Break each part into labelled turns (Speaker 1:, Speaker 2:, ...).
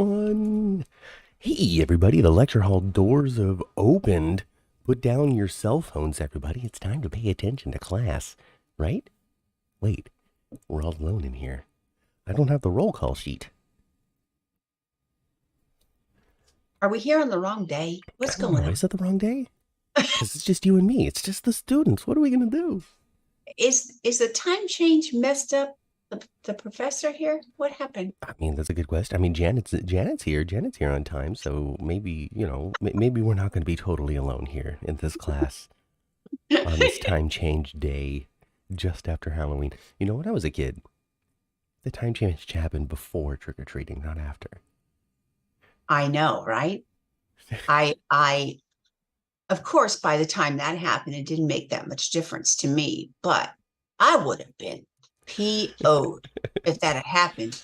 Speaker 1: 1. Hey, everybody, the lecture hall doors have opened. Put down your cell phones, everybody. It's time to pay attention to class, right? Wait, we're all alone in here. I don't have the roll call sheet.
Speaker 2: Are we here on the wrong day? What's going on?
Speaker 1: Is it the wrong day? Because it's just you and me. It's just the students. What are we going to do?
Speaker 2: Is the time change messed up the professor here? What happened?
Speaker 1: I mean, that's a good question. I mean, Janet's here. Janet's here on time, so maybe, maybe we're not going to be totally alone here in this class on this time change day just after Halloween. You know, when I was a kid, the time change happened before trick-or-treating, not after.
Speaker 2: I know, right? Of course, by the time that happened, it didn't make that much difference to me, but I would have been PO'd if that had happened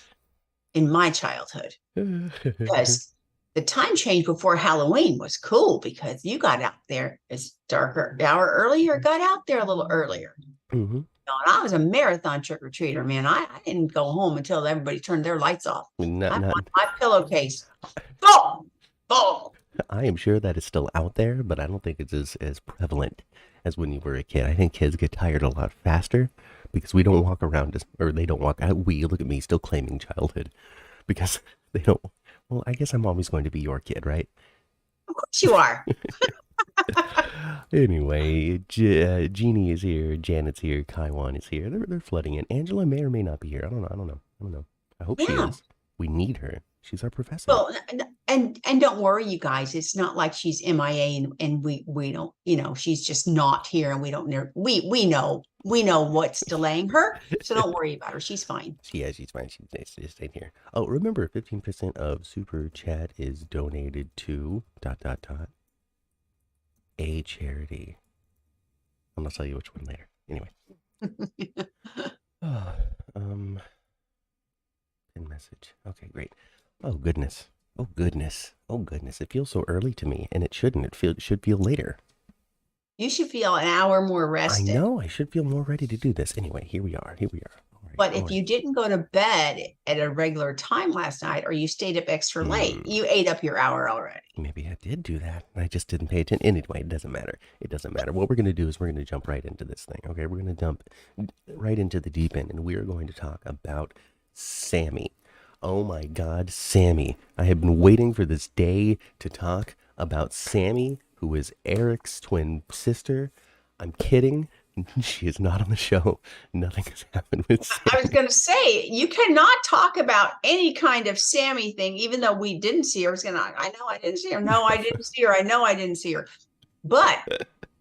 Speaker 2: in my childhood. Because the time change before Halloween was cool because you got out there, it's darker, an hour earlier, got out there a little earlier.
Speaker 1: Mm-hmm.
Speaker 2: And I was a marathon trick-or-treater, man. I didn't go home until everybody turned their lights off. I want my pillowcase. Boom!
Speaker 1: I am sure that is still out there, but I don't think it's as prevalent as when you were a kid. I think kids get tired a lot faster because we don't walk around, or they don't walk out. Look at me, still claiming childhood because they don't. Well, I guess I'm always going to be your kid, right?
Speaker 2: Of course you are.
Speaker 1: Anyway, Jeannie is here, Janet's here, Kaiwan is here. They're flooding in. Angela may or may not be here. I don't know. I hope she is. We need her. She's our professor.
Speaker 2: Well, and don't worry, you guys. It's not like she's MIA and we don't, she's just not here and we don't know. We know what's delaying her. So don't worry about her. She's fine.
Speaker 1: She's fine. She's just staying here. Oh, remember, 15% of Super Chat is donated to ... a charity. I'm gonna tell you which one later. Anyway. Pin message. Okay, great. Oh goodness. It feels so early to me, and it shouldn't. It should feel later.
Speaker 2: You should feel an hour more rested.
Speaker 1: I know. I should feel more ready to do this. Anyway, here we are.
Speaker 2: But if you didn't go to bed at a regular time last night, or you stayed up extra late, you ate up your hour already.
Speaker 1: Maybe I did do that. I just didn't pay attention. Anyway, it doesn't matter. What we're going to do is we're going to jump right into this thing. Okay, we're going to jump right into the deep end, and we are going to talk about Sammy. Oh my God, Sammy. I have been waiting for this day to talk about Sammy, who is Eric's twin sister. I'm kidding. She is not on the show. Nothing has happened with Sammy.
Speaker 2: I was going to say, you cannot talk about any kind of Sammy thing, even though we didn't see her. I know I didn't see her. No, I didn't see her. I know I didn't see her. But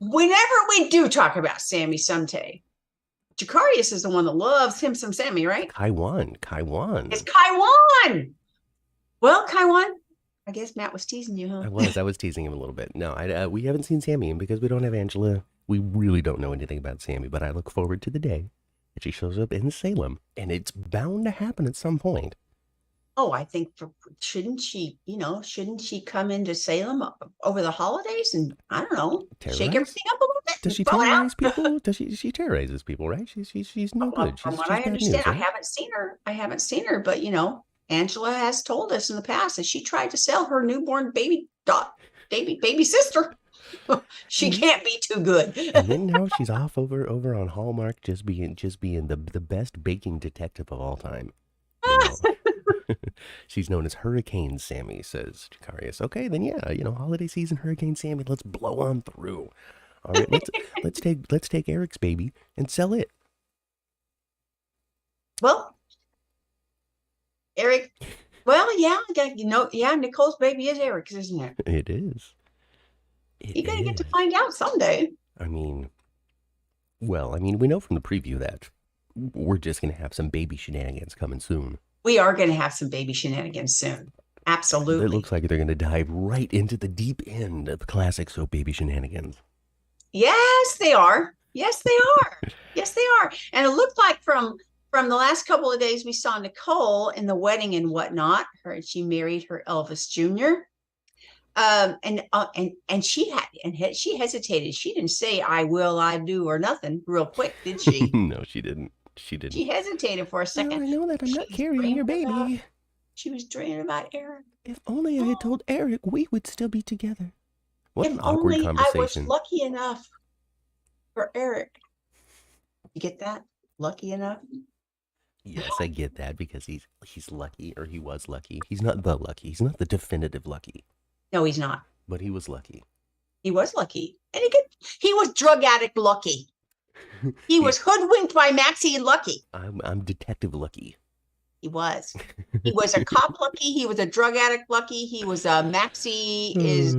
Speaker 2: whenever we do talk about Sammy someday, Jacarius is the one that loves him some Sammy, right?
Speaker 1: Kaiwan.
Speaker 2: It's Kaiwan. Well, Kaiwan, I guess Matt was teasing you, huh?
Speaker 1: I was teasing him a little bit. No, we haven't seen Sammy, and because we don't have Angela, we really don't know anything about Sammy, but I look forward to the day that she shows up in Salem, and it's bound to happen at some point.
Speaker 2: Oh, I think shouldn't she come into Salem over the holidays and, I don't know, shake everything up a little bit?
Speaker 1: Does she terrorize people? She terrorizes people, right? She's no good.
Speaker 2: From what I understand, right? I haven't seen her, but Angela has told us in the past that she tried to sell her newborn baby sister. She can't be too good.
Speaker 1: And then now she's off over on Hallmark, just being the best baking detective of all time. She's known as Hurricane Sammy, says Jacarius. Okay, then yeah, holiday season, Hurricane Sammy. Let's blow on through. All right, let's take Eric's baby and sell it.
Speaker 2: Well, Eric. Well, yeah, Nicole's baby is Eric's, isn't it?
Speaker 1: It is.
Speaker 2: You're gonna get to find out someday.
Speaker 1: I mean, we know from the preview that we're just gonna have some baby shenanigans coming soon.
Speaker 2: We are going to have some baby shenanigans soon. Absolutely.
Speaker 1: It looks like they're going to dive right into the deep end of classic soap baby shenanigans.
Speaker 2: Yes, they are. Yes, they are. And it looked like from the last couple of days we saw Nicole in the wedding and whatnot. She married her Elvis Jr. And she hesitated. She didn't say I will, I do, or nothing real quick, did she?
Speaker 1: No, she didn't.
Speaker 2: She hesitated for a second.
Speaker 1: No, I know that I'm not carrying your baby.
Speaker 2: She was dreaming about Eric.
Speaker 1: If only I had
Speaker 2: Oh,
Speaker 1: told Eric, we would still be together. What
Speaker 2: if
Speaker 1: an awkward
Speaker 2: only I was
Speaker 1: conversation.
Speaker 2: lucky enough for Eric. You get that? Lucky enough?
Speaker 1: Yes, I get that because he's lucky, or he was lucky. He's not the lucky. He's not the definitive lucky,
Speaker 2: No, he's not.
Speaker 1: but he was lucky.
Speaker 2: He was lucky. And he was drug addict lucky. He
Speaker 1: he,
Speaker 2: was hoodwinked by Maxie Lucky.
Speaker 1: I'm Detective Lucky.
Speaker 2: He was. He was a cop lucky. He was a drug addict lucky. He was a Maxie is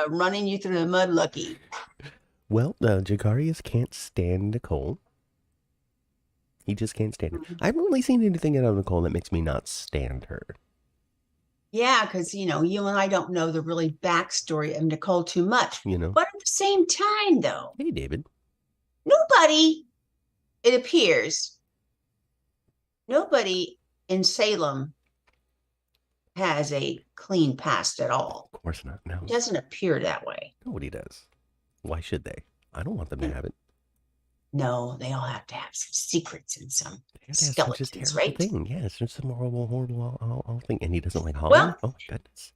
Speaker 2: running you through the mud lucky.
Speaker 1: Well, Jacarius can't stand Nicole. He just can't stand her. I haven't really seen anything out of Nicole that makes me not stand her.
Speaker 2: Yeah, because, you and I don't know the really backstory of Nicole too much.
Speaker 1: You know?
Speaker 2: But at the same time, though,
Speaker 1: Hey, David.
Speaker 2: it appears, nobody in Salem has a clean past at all.
Speaker 1: Of course not, no.
Speaker 2: It doesn't appear that way.
Speaker 1: Nobody does. Why should they? I don't want them to have it.
Speaker 2: No, they all have to have some secrets and some
Speaker 1: skeletons,
Speaker 2: right?
Speaker 1: Thing. Yeah, it's just some horrible thing. And he doesn't like Holly?
Speaker 2: Well,
Speaker 1: oh, my goodness.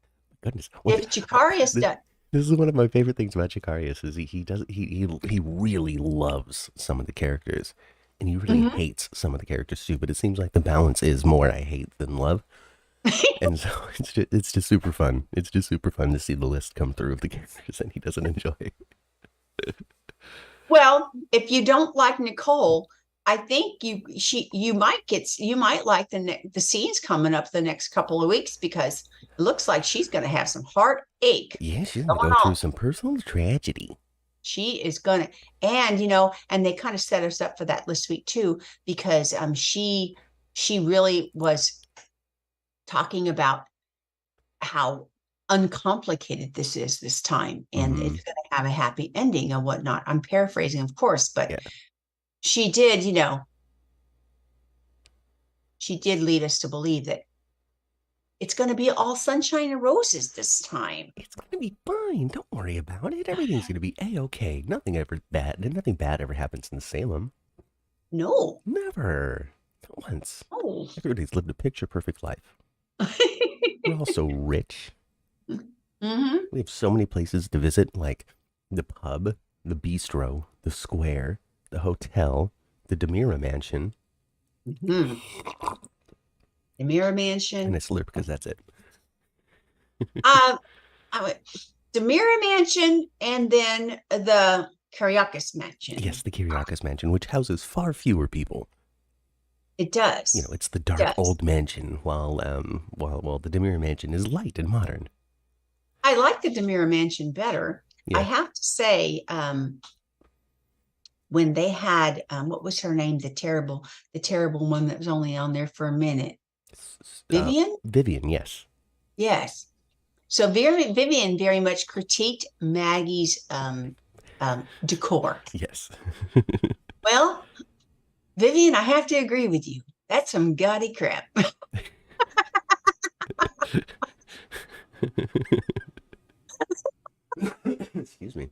Speaker 2: If Jacarius does...
Speaker 1: This is one of my favorite things about Jacarius is he really loves some of the characters. And he really hates some of the characters too, but it seems like the balance is more I hate than love. And so it's just super fun. It's just super fun to see the list come through of the characters that he doesn't enjoy.
Speaker 2: Well, if you don't like Nicole, I think you might like the scenes coming up the next couple of weeks, because it looks like she's going to have some heartache.
Speaker 1: Yeah, she's going to go through some personal tragedy.
Speaker 2: She is going to, and and they kind of set us up for that this week too, because she really was talking about how uncomplicated this is this time, and it's going to have a happy ending and whatnot. I'm paraphrasing, of course, but she did, she did lead us to believe that it's going to be all sunshine and roses this time.
Speaker 1: It's going to be fine. Don't worry about it. Everything's going to be A-okay. Nothing bad ever happens in Salem.
Speaker 2: No.
Speaker 1: Never. Not once.
Speaker 2: Oh.
Speaker 1: Everybody's lived a picture-perfect life. We're all so rich. We have so many places to visit, like the pub, the bistro, the square, the hotel, the Demira Mansion.
Speaker 2: Demira Mansion.
Speaker 1: And I slurp because that's it.
Speaker 2: Demira Mansion, and then the Kyriakis Mansion.
Speaker 1: Yes, the Kyriakis Mansion, which houses far fewer people.
Speaker 2: It does.
Speaker 1: It's the dark old mansion, while the Demira Mansion is light and modern.
Speaker 2: I like the Demira Mansion better.
Speaker 1: Yeah.
Speaker 2: I have to say, when they had what was her name, the terrible one that was only on there for a minute, Vivian.
Speaker 1: Vivian, yes.
Speaker 2: Yes. So Vivian very much critiqued Maggie's decor.
Speaker 1: Yes.
Speaker 2: Well, Vivian, I have to agree with you. That's some gaudy crap.
Speaker 1: Excuse me.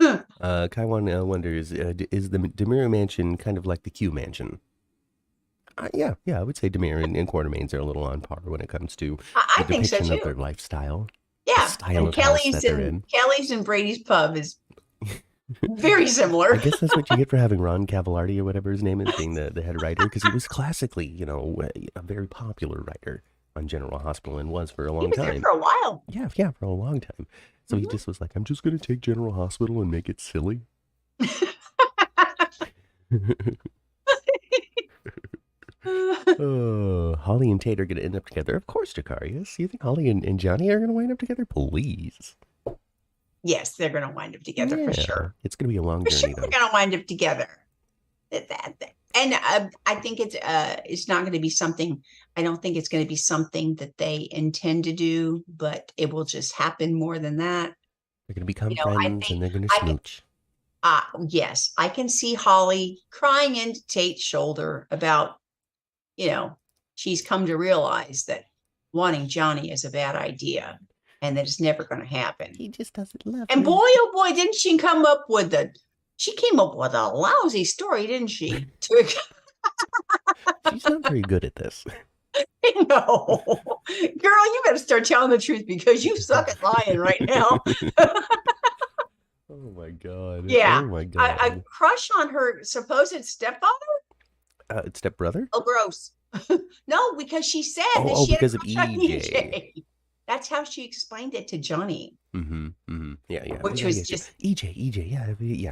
Speaker 1: Kaiwan wonders, is the Demira Mansion kind of like the Q Mansion? Yeah, I would say Demira and Quartermaines are a little on par when it comes to the depiction of their lifestyle.
Speaker 2: Yeah,
Speaker 1: the style and of Kelly's house that they're in.
Speaker 2: Kelly's and Brady's pub is very similar.
Speaker 1: I guess that's what you get for having Ron Cavalardi or whatever his name is being the head writer, because he was classically, a very popular writer on General Hospital, and was for a long time.
Speaker 2: He was there for a while.
Speaker 1: Yeah, for a long time. So he just was like, I'm just going to take General Hospital and make it silly. Holly and Tate are going to end up together. Of course, Jacarius. You think Holly and Johnny are going to wind up together? Please.
Speaker 2: Yes, they're going to wind up together for sure.
Speaker 1: It's going to be a long journey, though.
Speaker 2: They're going to wind up together. And I think it's not going to be something. I don't think it's going to be something that they intend to do, but it will just happen more than that.
Speaker 1: They're going to become friends, and they're going to smooch.
Speaker 2: Yes, I can see Holly crying into Tate's shoulder about, she's come to realize that wanting Johnny is a bad idea, and that it's never going to happen.
Speaker 1: He just doesn't love
Speaker 2: And
Speaker 1: him.
Speaker 2: boy, oh boy, didn't she come up with she came up with a lousy story, didn't she?
Speaker 1: She's not very good at this.
Speaker 2: No, girl, you better start telling the truth because you suck at lying right now.
Speaker 1: Oh my god.
Speaker 2: Yeah,
Speaker 1: Oh my
Speaker 2: a
Speaker 1: god.
Speaker 2: crush on her supposed stepfather.
Speaker 1: Stepbrother?
Speaker 2: Oh, gross. No, because she said
Speaker 1: Oh,
Speaker 2: that
Speaker 1: oh,
Speaker 2: she had a
Speaker 1: because of
Speaker 2: crush on
Speaker 1: EJ.
Speaker 2: EJ. That's how she explained it to Johnny,
Speaker 1: Yeah, yeah.
Speaker 2: which
Speaker 1: I
Speaker 2: was
Speaker 1: get you.
Speaker 2: just
Speaker 1: EJ,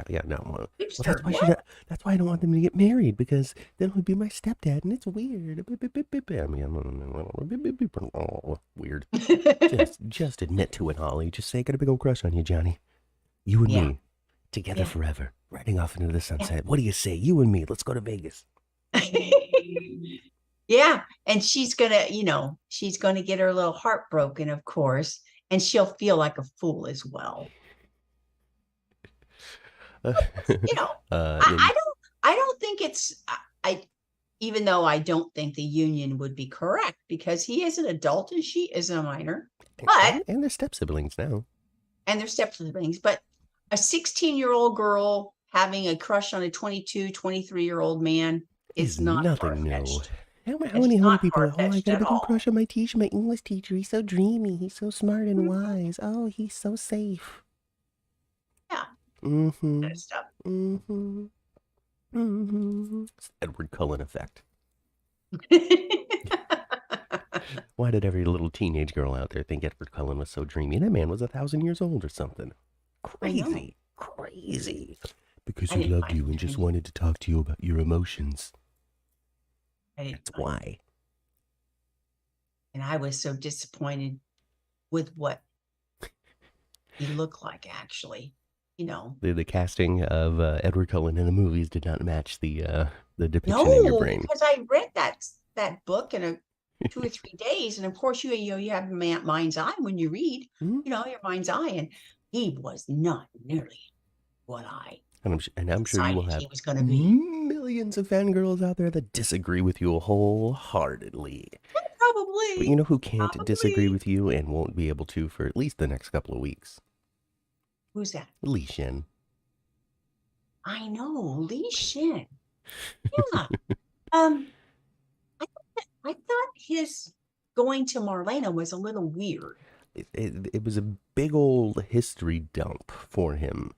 Speaker 1: yeah. No, well, that's
Speaker 2: hipster.
Speaker 1: why
Speaker 2: Yeah.
Speaker 1: that's why I don't want them to get married because then he'll be my stepdad, and it's weird. I mean, weird. Just admit to it, Holly. Just say I got a big old crush on you, Johnny. You and
Speaker 2: Yeah.
Speaker 1: me, together
Speaker 2: Yeah.
Speaker 1: forever, riding off into the sunset. What do you say? You and me. Let's go to Vegas.
Speaker 2: Yeah. Yeah. And she's gonna get her little heart broken, of course, and she'll feel like a fool as well. You know,
Speaker 1: And
Speaker 2: I don't think I even though I don't think the union would be correct because he is an adult and she is a minor, but
Speaker 1: and they're step siblings now.
Speaker 2: and they're step siblings, but a 16-year-old girl having a crush on a 22, 23-year-old man
Speaker 1: Is
Speaker 2: is not
Speaker 1: nothing new.
Speaker 2: far-fetched.
Speaker 1: How
Speaker 2: It's
Speaker 1: many
Speaker 2: not
Speaker 1: people? Oh, I
Speaker 2: far-fetched
Speaker 1: got a
Speaker 2: at
Speaker 1: big old
Speaker 2: all.
Speaker 1: crush on my teacher, my English teacher. He's so dreamy. He's so smart and
Speaker 2: Mhm.
Speaker 1: wise. Oh, he's so safe.
Speaker 2: Yeah,
Speaker 1: Mm-hmm.
Speaker 2: kind of stuff.
Speaker 1: Mm-hmm. Mm-hmm. It's the Edward Cullen effect. Why did every little teenage girl out there think Edward Cullen was so dreamy? That man was 1,000 years old or something.
Speaker 2: I know.
Speaker 1: Crazy. Crazy. Because
Speaker 2: I
Speaker 1: he
Speaker 2: didn't
Speaker 1: loved
Speaker 2: find
Speaker 1: you
Speaker 2: him
Speaker 1: and just
Speaker 2: dreamy.
Speaker 1: wanted to talk to you about your emotions.
Speaker 2: I didn't
Speaker 1: That's
Speaker 2: find him.
Speaker 1: why.
Speaker 2: And I was so disappointed with what he looked like, actually.
Speaker 1: The casting of Edward Cullen in the movies did not match the depiction in your
Speaker 2: No,
Speaker 1: brain.
Speaker 2: because I read that book in a 2 or 3 days, and of course you have a mind's eye when you read.
Speaker 1: Mhm.
Speaker 2: Your mind's eye, and he was not nearly what I
Speaker 1: And I'm sure you will
Speaker 2: decided
Speaker 1: have
Speaker 2: he was going to be.
Speaker 1: millions of fangirls out there that disagree with you wholeheartedly. But you
Speaker 2: Probably,
Speaker 1: know who can't disagree
Speaker 2: probably.
Speaker 1: with you and won't be able to for at least the next couple of weeks?
Speaker 2: Who's that?
Speaker 1: Li Shin.
Speaker 2: I know, Li Shin. Yeah. Um, I thought his going to Marlena was a little weird.
Speaker 1: It was a big old history dump for him.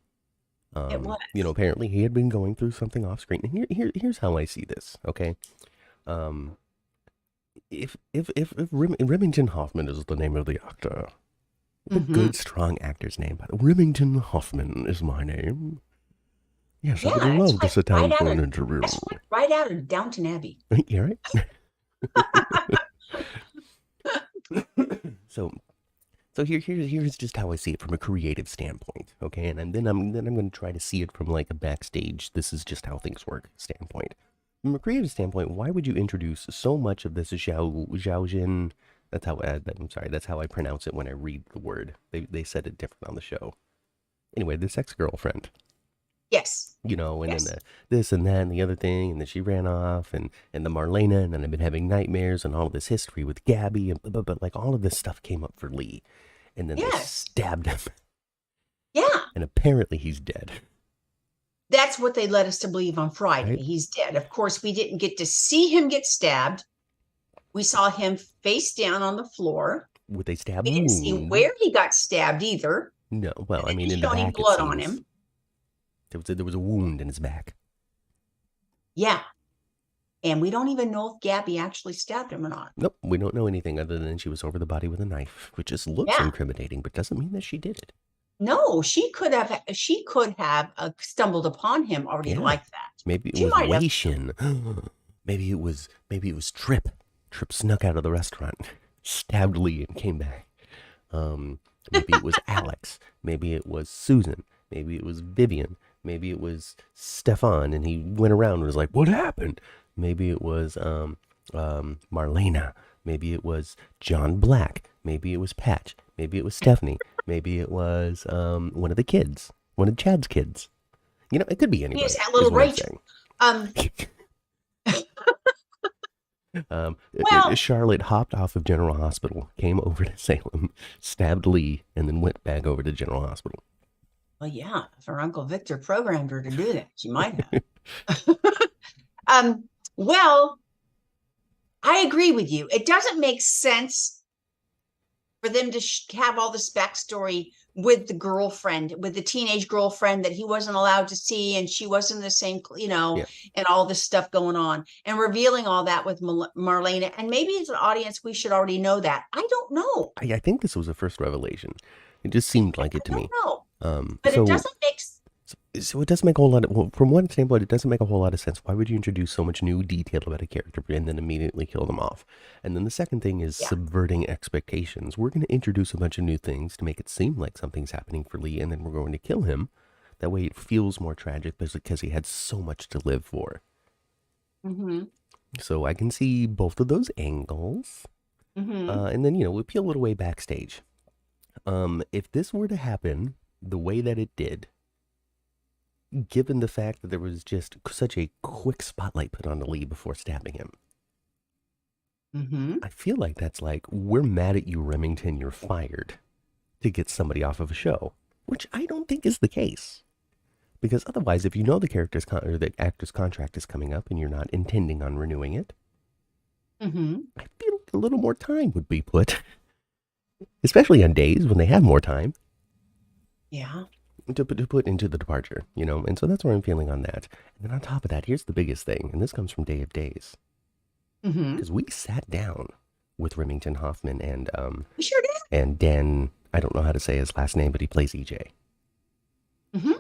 Speaker 2: It was.
Speaker 1: Apparently he had been going through something off screen. And here's how I see this, okay? Um, if Remington Hoffman is the name of the actor, a
Speaker 2: Mm-hmm.
Speaker 1: good strong actor's name, but Remington Hoffman is my name. Yes, I
Speaker 2: Yeah,
Speaker 1: would love to sit down for an interview.
Speaker 2: that's like right out of Downton Abbey.
Speaker 1: You right? so here's just how I see it from a creative standpoint, okay? And then I'm going to try to see it from like a backstage. This is just how things work standpoint. From a creative standpoint, why would you introduce so much of this Zhaojin? That's how I'm sorry. That's how I pronounce it when I read the word. They said it different on the show. Anyway, this ex-girlfriend,
Speaker 2: Yes.
Speaker 1: and then
Speaker 2: Yes.
Speaker 1: this and that and the other thing, and then she ran off, and the Marlena, and then I've been having nightmares and all of this history with Gabby, and but like all of this stuff came up for Lee, and then they
Speaker 2: Yes.
Speaker 1: stabbed him,
Speaker 2: Yeah.
Speaker 1: and apparently he's dead.
Speaker 2: That's what they led us to believe on Friday.
Speaker 1: Right?
Speaker 2: He's dead. Of course, we didn't get to see him get stabbed. We saw him face down on the floor.
Speaker 1: With a stab
Speaker 2: We didn't see
Speaker 1: wound.
Speaker 2: where he got stabbed either.
Speaker 1: No, well, I mean, in the
Speaker 2: Showing
Speaker 1: back,
Speaker 2: blood
Speaker 1: it
Speaker 2: on
Speaker 1: seems
Speaker 2: him.
Speaker 1: there was a wound in his back.
Speaker 2: Yeah. And we don't even know if Gabby actually stabbed him or not.
Speaker 1: Nope, we don't know anything other than she was over the body with a knife, which just looks
Speaker 2: Yeah.
Speaker 1: incriminating, but doesn't mean that she did it.
Speaker 2: No, she could have stumbled upon him already
Speaker 1: Yeah.
Speaker 2: like that.
Speaker 1: Maybe it
Speaker 2: She
Speaker 1: was
Speaker 2: might have.
Speaker 1: Wei Shin. maybe it was Trip. Trip snuck out of the restaurant, stabbed Lee, and came back. Maybe it was Alex. Maybe it was Susan. Maybe it was Vivian. Maybe it was Stefan, and he went around and was like, "What happened?" Maybe it was Marlena. Maybe it was John Black. Maybe it was Patch. Maybe it was Stephanie. Maybe it was one of the kids, one of Chad's kids. It could be anybody.
Speaker 2: Yes, that little
Speaker 1: is what I'm
Speaker 2: Rachel.
Speaker 1: saying.
Speaker 2: Well,
Speaker 1: Charlotte hopped off of General Hospital, came over to Salem, stabbed Lee, and then went back over to General Hospital.
Speaker 2: well, yeah, if her Uncle Victor programmed her to do that, she might have. Well, I agree with you. It doesn't make sense for them to have all this backstory with the girlfriend, with the teenage girlfriend that he wasn't allowed to see, and she wasn't the same,
Speaker 1: Yeah.
Speaker 2: and all this stuff going on, and revealing all that with Marlena. And maybe as an audience, we should already know that. I don't know.
Speaker 1: I think this was the first revelation. It just seemed like it
Speaker 2: I
Speaker 1: to
Speaker 2: don't
Speaker 1: me.
Speaker 2: know.
Speaker 1: Um,
Speaker 2: But it
Speaker 1: so
Speaker 2: doesn't make
Speaker 1: So it doesn't make a whole lot of, well, from one standpoint, it doesn't make a whole lot of sense. Why would you introduce so much new detail about a character and then immediately kill them off? And then the second thing is
Speaker 2: yeah.
Speaker 1: subverting expectations. We're going to introduce a bunch of new things to make it seem like something's happening for Lee, and then we're going to kill him. That way it feels more tragic because he had so much to live for.
Speaker 2: Mm-hmm.
Speaker 1: So I can see both of those angles.
Speaker 2: Mm-hmm.
Speaker 1: And then, we peel it away backstage. If this were to happen the way that it did, given the fact that there was just such a quick spotlight put on Lee before stabbing him,
Speaker 2: Mm-hmm.
Speaker 1: I feel like that's like, we're mad at you, Remington, you're fired, to get somebody off of a show, which I don't think is the case. Because otherwise, if you know the character's or the actor's contract is coming up and you're not intending on renewing it,
Speaker 2: Mm-hmm.
Speaker 1: I feel like a little more time would be put, especially on days when they have more time.
Speaker 2: Yeah.
Speaker 1: To put into the departure, and so that's where I'm feeling on that. And then on top of that, here's the biggest thing, and this comes from Day of Days,
Speaker 2: Mm-hmm.
Speaker 1: because we sat down with Remington Hoffman and
Speaker 2: We sure did.
Speaker 1: and Dan. I don't know how to say his last name, but he plays EJ.
Speaker 2: Mm-hmm.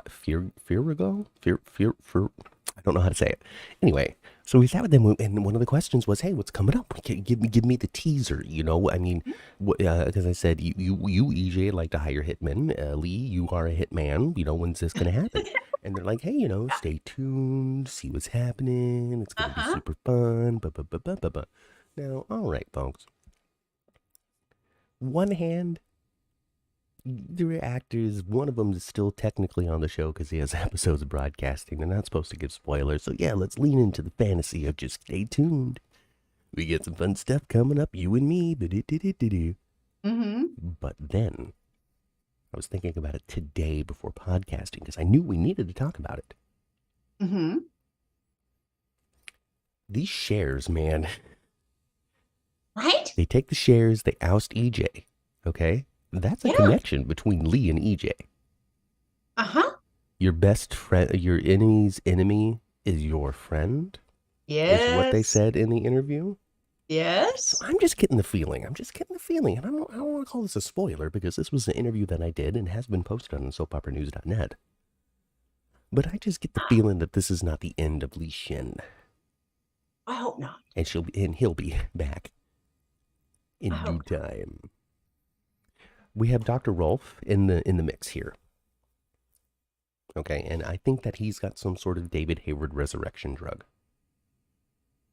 Speaker 1: Fear. I don't know how to say it. Anyway, so we sat with them, and one of the questions was, "Hey, what's coming up? Give me the teaser." I mean, because I said, you EJ like to hire hitmen. Lee, you are a hitman. When's this gonna happen? And they're like, "Hey, stay tuned, see what's happening. It's gonna be
Speaker 2: Uh-huh.
Speaker 1: super fun." Now, all right, folks. One hand, the actors, one of them is still technically on the show because he has episodes broadcasting. They're not supposed to give spoilers. So yeah, let's lean into the fantasy of just stay tuned. We get some fun stuff coming up, you and me.
Speaker 2: Mm-hmm.
Speaker 1: But then, I was thinking about it today before podcasting because I knew we needed to talk about it.
Speaker 2: Mm-hmm.
Speaker 1: These shares, man.
Speaker 2: Right?
Speaker 1: They take the shares, they oust EJ. Okay? That's a
Speaker 2: Yeah.
Speaker 1: connection between Lee and EJ.
Speaker 2: Uh-huh.
Speaker 1: Your best friend, your enemy's enemy is your friend, is what they
Speaker 2: Yes.
Speaker 1: said in the interview.
Speaker 2: Yes.
Speaker 1: So I'm just getting the feeling. And I don't want to call this a spoiler because this was an interview that I did and has been posted on soapoperanews.net. But I just get the feeling that this is not the end of Li Shin.
Speaker 2: I hope not.
Speaker 1: And he'll be back in due time. We have Dr. Rolf in the mix here. Okay, and I think that he's got some sort of David Hayward resurrection drug.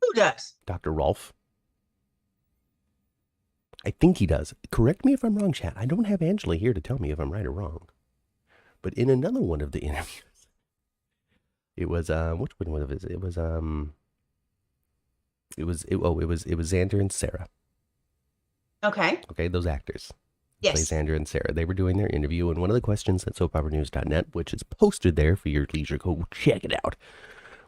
Speaker 2: Who does?
Speaker 1: Dr. Rolf. I think he does. Correct me if I'm wrong, chat. I don't have Angela here to tell me if I'm right or wrong. But in another one of the interviews, it was which one was it? It was Xander and Sarah.
Speaker 2: Okay.
Speaker 1: Okay, those actors.
Speaker 2: Yes.
Speaker 1: Play Xander and Sarah. They were doing their interview, and one of the questions at soapoperanews.net, which is posted there for your leisure, go check it out.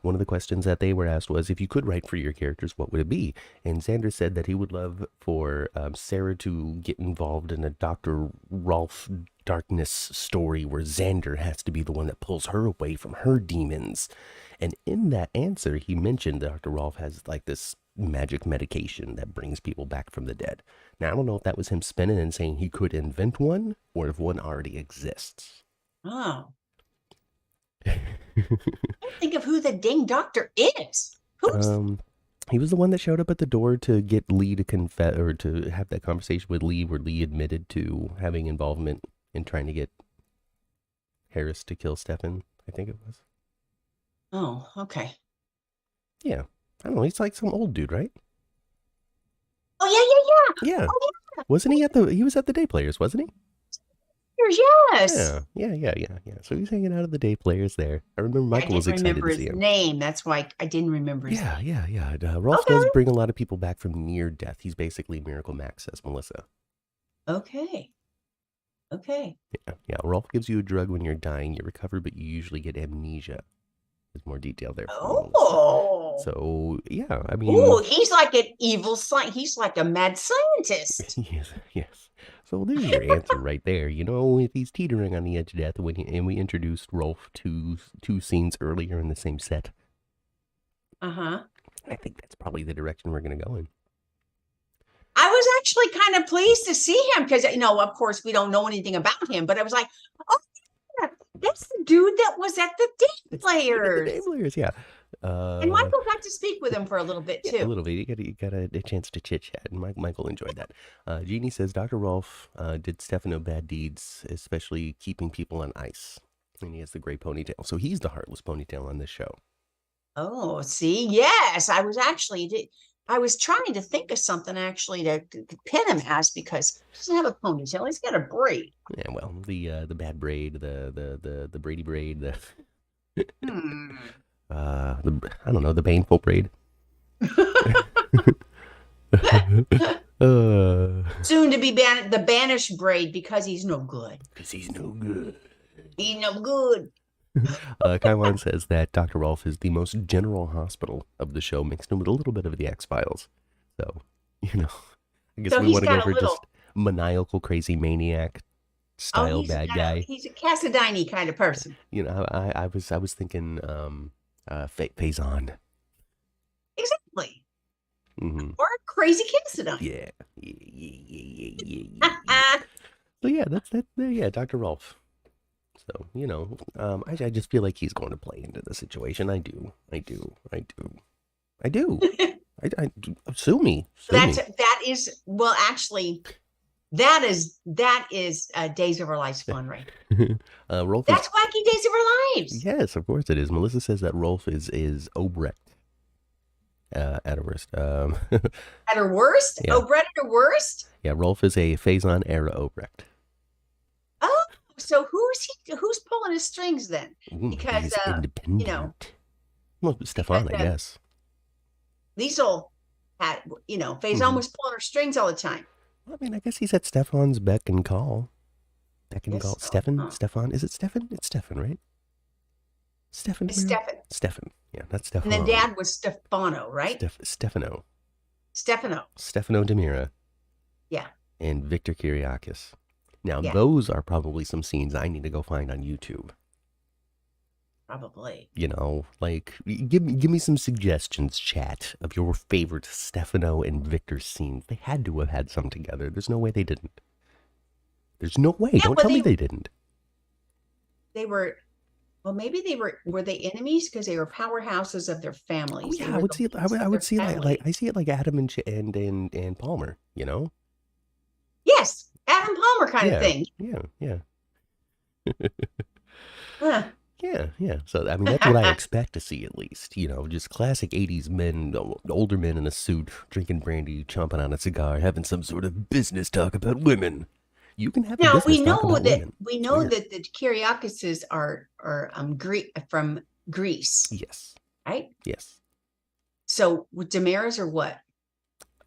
Speaker 1: One of the questions that they were asked was, if you could write for your characters, what would it be? And Xander said that he would love for Sarah to get involved in a Dr. Rolf Darkness story where Xander has to be the one that pulls her away from her demons. And in that answer, he mentioned Dr. Rolf has like this magic medication that brings people back from the dead. Now, I don't know if that was him spinning and saying he could invent one or if one already exists.
Speaker 2: Oh. I think of who the dang doctor is. Who's?
Speaker 1: He was the one that showed up at the door to get Lee to confess or to have that conversation with Lee where Lee admitted to having involvement in trying to get Harris to kill Stefan, I think it was.
Speaker 2: Oh, okay.
Speaker 1: Yeah. I don't know. He's like some old dude, right?
Speaker 2: Oh, yeah.
Speaker 1: Yeah.
Speaker 2: Oh, yeah.
Speaker 1: Wasn't he he was at the Day Players, wasn't he?
Speaker 2: Yes.
Speaker 1: Yeah. So he's hanging out at the Day Players there. I remember Michael was excited to see him.
Speaker 2: I didn't remember his name. That's why I didn't remember his name.
Speaker 1: Yeah. Rolf does bring a lot of people back from near death. He's basically Miracle Max, says Melissa.
Speaker 2: Okay.
Speaker 1: Yeah. Rolf gives you a drug when you're dying. You recover, but you usually get amnesia There's more detail there from Melissa.
Speaker 2: Oh.
Speaker 1: So yeah, I mean,
Speaker 2: Oh, he's like an evil he's like a mad scientist.
Speaker 1: yes, yes. So there's your answer right there. You know, if he's teetering on the edge of death, and we introduced Rolf to two scenes earlier in the same set,
Speaker 2: Uh-huh.
Speaker 1: I think that's probably the direction we're going to go in.
Speaker 2: I was actually kind of pleased to see him because, of course, we don't know anything about him, but I was like, oh, yeah, that's the dude that was at the Day Players.
Speaker 1: The Day Players, yeah.
Speaker 2: And Michael got to speak with him for a little bit, too.
Speaker 1: Yeah, a little bit. You got a chance to chit-chat, and Michael enjoyed that. Jeannie says, Dr. Rolf did Stefano bad deeds, especially keeping people on ice. And he has the gray ponytail. So he's the heartless ponytail on this show.
Speaker 2: Oh, see, yes. I was trying to think of something actually to pin him as because he doesn't have a ponytail. He's got a braid.
Speaker 1: Yeah, well, the bad braid, the Brady braid, I don't know, the painful braid.
Speaker 2: Soon to be the banished braid because he's no good.
Speaker 1: Because he's no good.
Speaker 2: He's no good.
Speaker 1: Kaiwan says that Dr. Rolf is the most general hospital of the show, mixed in with a little bit of the X-Files. So, I guess we want to go for just maniacal, crazy maniac style bad guy.
Speaker 2: He's a Cassadine kind of person.
Speaker 1: I was thinking Faison.
Speaker 2: Exactly.
Speaker 1: Mm-hmm.
Speaker 2: Or a crazy Cassadine.
Speaker 1: Yeah. So yeah, that's that. Yeah, Dr. Rolf. So, I just feel like he's going to play into the situation. I do. Sue me.
Speaker 2: That is, well, actually, that is Days of Our Lives fun, right?
Speaker 1: Rolf.
Speaker 2: That's Wacky Days of Our Lives.
Speaker 1: Yes, of course it is. Melissa says that Rolf is Obrecht. At her worst.
Speaker 2: At her worst?
Speaker 1: Yeah.
Speaker 2: Obrecht at her worst?
Speaker 1: Yeah, Rolf is a Faison era Obrecht.
Speaker 2: Oh. So who's pulling his strings then? Because
Speaker 1: he's independent. Well, Stefan, I guess.
Speaker 2: Liesel had, Faison was pulling her strings all the time.
Speaker 1: Well, I mean, I guess he's at Stefan's beck and call. Stefan? Is it Stefan? It's Stefan, right? Stefan.
Speaker 2: It's Stefan.
Speaker 1: Stefan. Yeah, not Stefan.
Speaker 2: And then Dad was Stefano, right?
Speaker 1: Stefano Demira.
Speaker 2: Yeah.
Speaker 1: And Victor Kiriakis. Now, those are probably some scenes I need to go find on YouTube.
Speaker 2: Probably.
Speaker 1: Give me some suggestions, chat, of your favorite Stefano and Victor scenes. They had to have had some together. There's no way they didn't. There's no way. Don't tell me they didn't.
Speaker 2: They were, maybe were they enemies because they were powerhouses of their families?
Speaker 1: Oh, yeah, I would see it I see it like Adam and Palmer,
Speaker 2: Yes. Adam Palmer kind of thing.
Speaker 1: Yeah.
Speaker 2: Huh.
Speaker 1: Yeah. So, I mean, that's what I expect to see at least. Just classic 80s men, older men in a suit, drinking brandy, chomping on a cigar, having some sort of business talk about women. You can have a business talk about women.
Speaker 2: We know that the Kiriakises are from Greece.
Speaker 1: Yes.
Speaker 2: Right?
Speaker 1: Yes.
Speaker 2: So, with Demiras or what?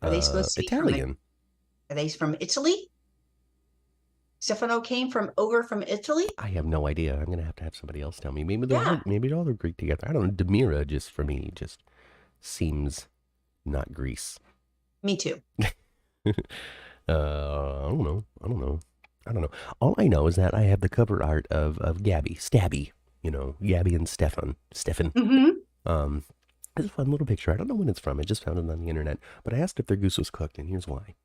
Speaker 2: Are they supposed to be
Speaker 1: Italian?
Speaker 2: Are they from Italy? Stefano came over from Italy?
Speaker 1: I have no idea. I'm going to have somebody else tell me. Maybe they're all Greek together. I don't know. Demira, just for me, just seems not Greece.
Speaker 2: Me too.
Speaker 1: I don't know. All I know is that I have the cover art of Gabby, Stabby, Gabby and Stefan.
Speaker 2: Mm-hmm.
Speaker 1: It's a fun little picture. I don't know when it's from. I just found it on the internet. But I asked if their goose was cooked, and here's why.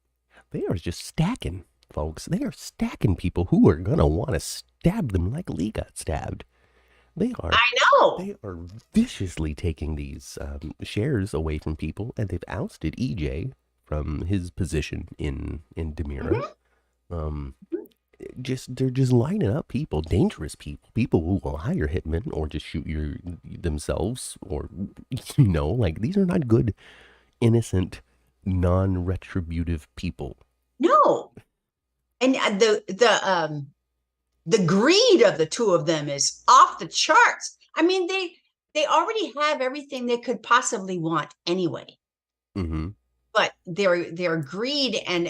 Speaker 1: They are just stacking, folks. They are stacking people who are going to want to stab them like Lee got stabbed. They are.
Speaker 2: I know.
Speaker 1: They are viciously taking these shares away from people, and they've ousted EJ from his position in Demira.
Speaker 2: Mm-hmm.
Speaker 1: They're just lining up people, dangerous people who will hire hitmen or just shoot themselves, or these are not good, innocent, non-retributive people.
Speaker 2: No, and the greed of the two of them is off the charts. I mean, they already have everything they could possibly want anyway.
Speaker 1: Mm-hmm.
Speaker 2: But their greed and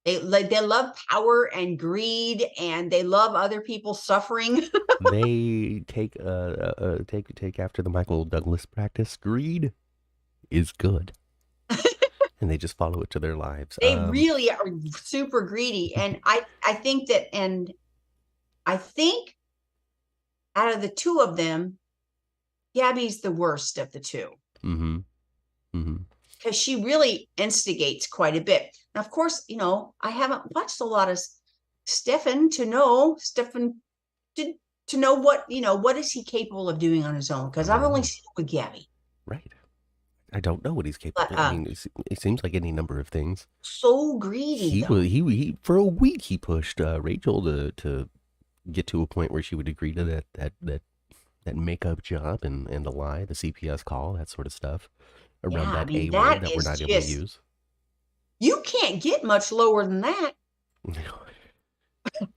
Speaker 2: they love power and greed, and they love other people suffering.
Speaker 1: They take after the Michael Douglas practice. Greed is good, and they just follow it to their lives.
Speaker 2: They really are super greedy. And I think that, and I think out of the two of them, Gabby's the worst of the two.
Speaker 1: Mm-hmm. Mm-hmm.
Speaker 2: Because she really instigates quite a bit. And of course, I haven't watched a lot of Stefan to know what is he capable of doing on his own? Because I've only seen it with Gabby.
Speaker 1: Right. I don't know what he's capable
Speaker 2: But
Speaker 1: of. I mean, it seems like any number of things.
Speaker 2: so greedy,
Speaker 1: He
Speaker 2: though.
Speaker 1: was he for a week he pushed Rachel to get to a point where she would agree to that makeup job and the lie, the CPS call, that sort of stuff
Speaker 2: Yeah,
Speaker 1: around
Speaker 2: I
Speaker 1: that
Speaker 2: mean,
Speaker 1: A word
Speaker 2: that
Speaker 1: that we're
Speaker 2: is
Speaker 1: not able to
Speaker 2: just,
Speaker 1: use.
Speaker 2: you can't get much lower than that.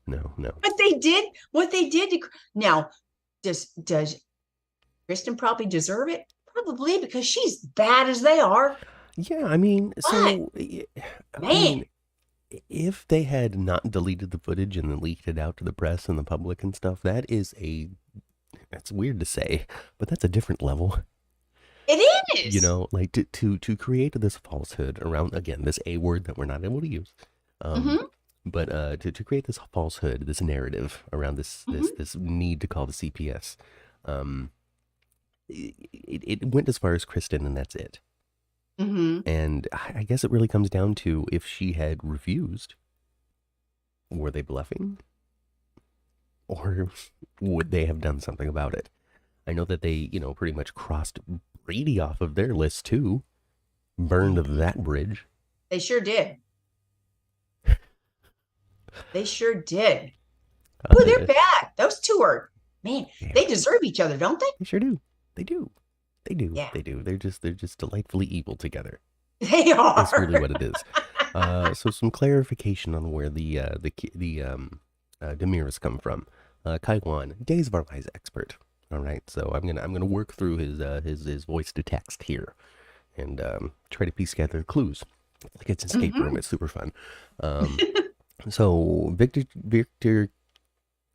Speaker 1: No.
Speaker 2: But they did what they did to, now, does Kristen probably deserve it? Probably, because she's bad as they are.
Speaker 1: Yeah, I mean,
Speaker 2: But
Speaker 1: so I
Speaker 2: man,
Speaker 1: mean, if they had not deleted the footage and then leaked it out to the press and the public and stuff, that's weird to say, but that's a different level.
Speaker 2: it
Speaker 1: You
Speaker 2: is.
Speaker 1: know, like to create this falsehood around, again, this A word that we're not able to use.
Speaker 2: Mm-hmm,
Speaker 1: But to create this falsehood, this narrative around
Speaker 2: mm-hmm,
Speaker 1: this need to call the CPS, um, it went as far as Kristen, and that's it.
Speaker 2: mm-hmm.
Speaker 1: And I guess it really comes down to, if she had refused, were they bluffing? Or would they have done something about it? I know that they, pretty much crossed Brady off of their list too. Burned that bridge.
Speaker 2: They sure did. They sure did. Oh, they're bad. Those two are, man,
Speaker 1: Yeah,
Speaker 2: they deserve each other, don't they?
Speaker 1: they sure do. They do. They do.
Speaker 2: Yeah,
Speaker 1: They do. They're just delightfully evil together.
Speaker 2: they
Speaker 1: That's really
Speaker 2: are.
Speaker 1: what it is. So some clarification on where the Demirs come from. Kaiwan, Days of Our Lives expert. All right, so I'm gonna work through his voice to text here, and try to piece together clues. Like it's an escape room. It's super fun. So Victor